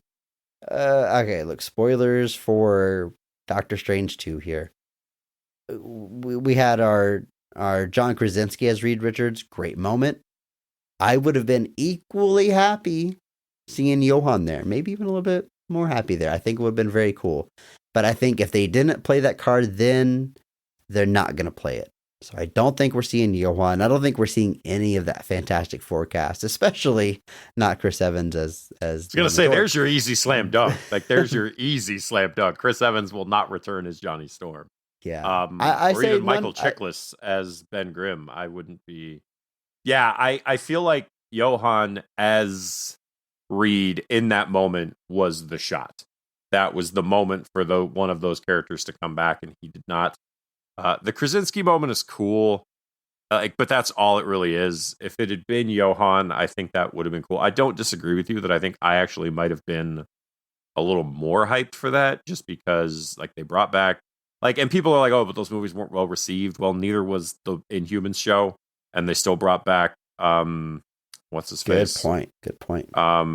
look, spoilers for Doctor Strange 2 here. We had our John Krasinski as Reed Richards, great moment. I would have been equally happy seeing Johan there, maybe even a little bit more happy there. I think it would have been very cool. But I think if they didn't play that card then, they're not going to play it. So I don't think we're seeing Johan. I don't think we're seeing any of that Fantastic Four cast, especially not Chris Evans as. I was going to say, there's your easy slam dunk. Like, there's your easy slam dunk. Chris Evans will not return as Johnny Storm. Yeah. Or even Michael Chiklis as Ben Grimm. I wouldn't be. Yeah, I feel like Johan as Reed in that moment was the shot. That was the moment for one of those characters to come back, and he did not. The Krasinski moment is cool, but that's all it really is. If it had been Johan, I think that would have been cool. I don't disagree with you that I think I actually might have been a little more hyped for that, just because like they brought back and people are like, oh, but those movies weren't well received. Well, neither was the Inhumans show, and they still brought back what's his face? Good point. Black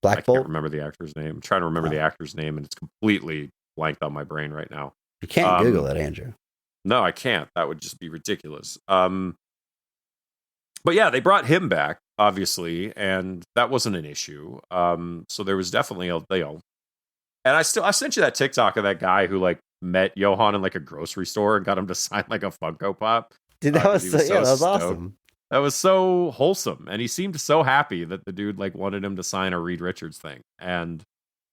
Bolt. I can't remember the actor's name. I'm trying to remember the actor's name, and it's completely blanked on my brain right now. You can't Google it, Andrew. No, I can't. That would just be ridiculous. But yeah, they brought him back, obviously, and that wasn't an issue. So there was definitely and I sent you that TikTok of that guy who like met Johan in like a grocery store and got him to sign like a Funko Pop. Dude, that was that was awesome. That was so wholesome, and he seemed so happy that the dude like wanted him to sign a Reed Richards thing, and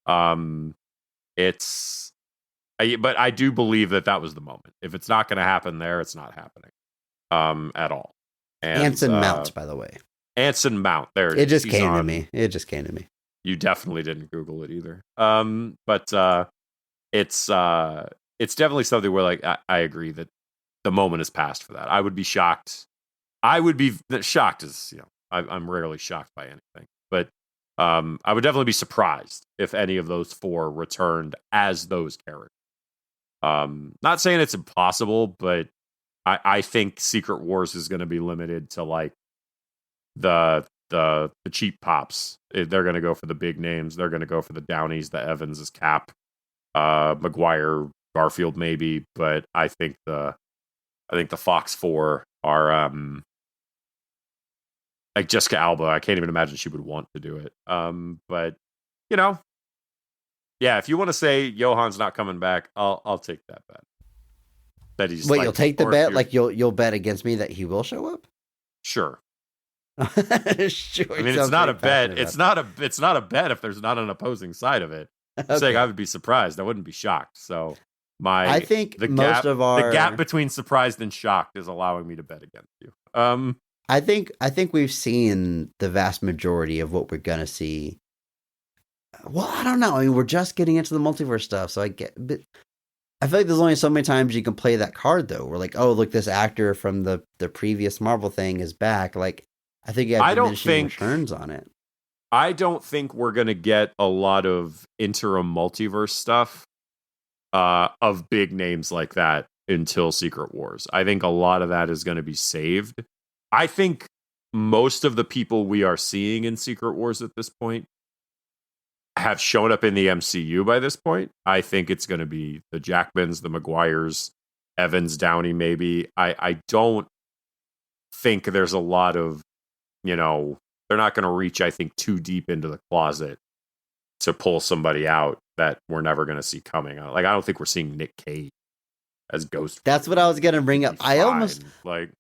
but I do believe that was the moment. If it's not going to happen there, it's not happening at all. And, Anson Mount, by the way. Anson Mount. There it just came to me. It just came to me. You definitely didn't Google it either. But it's definitely something where like I agree that the moment is past for that. I would be shocked. I would be shocked as I'm rarely shocked by anything, but I would definitely be surprised if any of those four returned as those characters. Not saying it's impossible, but I think Secret Wars is going to be limited to like the cheap pops. They're going to go for the big names. They're going to go for the Downies, the Evans as Cap, Maguire, Garfield maybe, but I think the Fox Four are like Jessica Alba. I can't even imagine she would want to do it. But yeah, if you want to say Johan's not coming back, I'll take that bet. That he's you'll take the bet? Like you'll bet against me that he will show up? Sure. Sure. I mean, it's not a bet. It's not a bet if there's not an opposing side of it. Okay. Saying I would be surprised. I wouldn't be shocked. So I think the gap between surprised and shocked is allowing me to bet against you. I think we've seen the vast majority of what we're gonna see. Well, I don't know. I mean, we're just getting into the multiverse stuff, so but I feel like there's only so many times you can play that card, though. We're like, oh, look, this actor from the previous Marvel thing is back. Like, I think you have diminishing returns on it. I don't think we're going to get a lot of interim multiverse stuff of big names like that until Secret Wars. I think a lot of that is going to be saved. I think most of the people we are seeing in Secret Wars at this point have shown up in the MCU by this point. I think it's going to be the Jackmans, the Maguires, Evans, Downey, maybe. I don't think there's a lot of, they're not going to reach, I think, too deep into the closet to pull somebody out that we're never going to see coming. Like, I don't think we're seeing Nick Cage as Ghost Rider. That's what I was going to bring up. All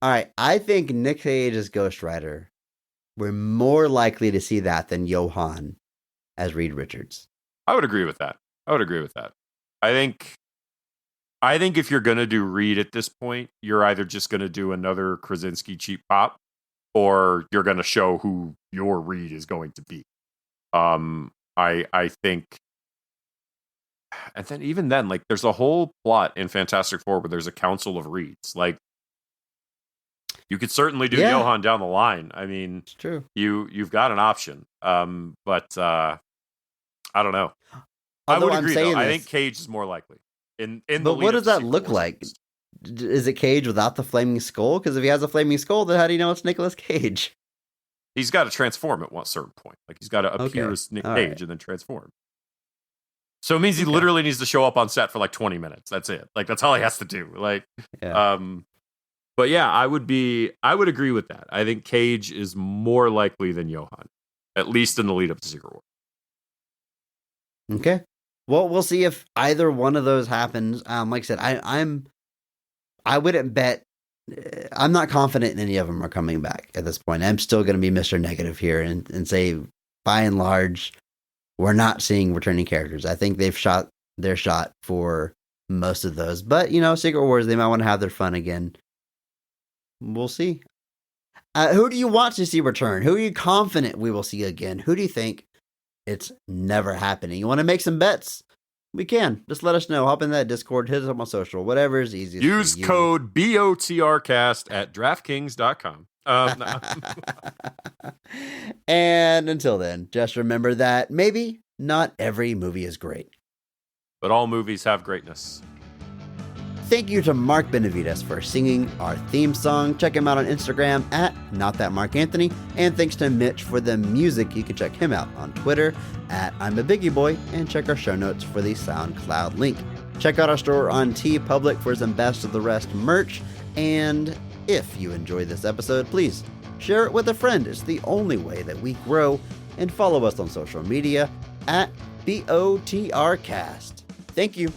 right, I think Nick Cage as Ghost Rider, we're more likely to see that than Johan as Reed Richards. I would agree with that. I think if you're going to do Reed at this point, you're either just going to do another Krasinski cheap pop, or you're going to show who your Reed is going to be. I think, and then even then, like, there's a whole plot in Fantastic Four where there's a council of Reeds. Like, you could certainly do Johan down the line. I mean, it's true. You've got an option. But I don't know. I would I'm agree, saying though. I this, think Cage is more likely. In the but lead what up does to that Secret look Wars, at like? least. Is it Cage without the flaming skull? Because if he has a flaming skull, then how do you know it's Nicolas Cage? He's got to transform at one certain point. Like, he's got to appear Okay. as Nick All Cage right. and then transform. So it means he Okay. literally needs to show up on set for like 20 minutes. That's it. Like, that's all he has to do. Like, Yeah. but yeah, I would agree with that. I think Cage is more likely than Johan, at least in the lead up to Secret War. Okay. Well, we'll see if either one of those happens. Like I said, I wouldn't bet. I'm not confident in any of them are coming back at this point. I'm still going to be Mr. Negative here and say, by and large, we're not seeing returning characters. I think they've shot their shot for most of those. But, Secret Wars, they might want to have their fun again. We'll see. Who do you want to see return? Who are you confident we will see again? Who do you think it's never happening? You want to make some bets? We can. Just let us know. Hop in that Discord. Hit us up on social. Whatever is easiest. Use code BOTRcast at DraftKings.com. And until then, just remember that maybe not every movie is great, but all movies have greatness. Thank you to Mark Benavides for singing our theme song. Check him out on Instagram at NotThatMarkAnthony. And thanks to Mitch for the music. You can check him out on Twitter at I'm a Biggie Boy, and check our show notes for the SoundCloud link. Check out our store on TeePublic for some Best of the Rest merch. And if you enjoyed this episode, please share it with a friend. It's the only way that we grow. And follow us on social media at BOTRcast. Thank you.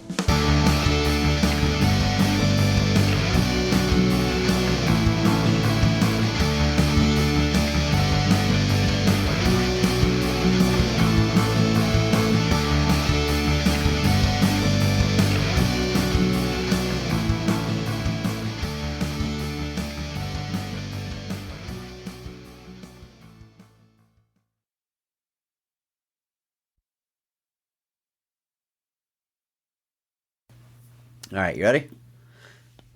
All right, you ready?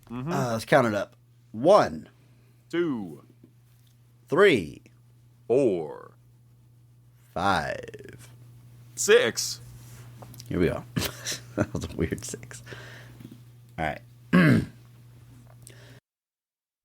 Mm-hmm. Let's count it up. 1, 2, 3, 4, 5, 6. Here we go. That was a weird 6. All right.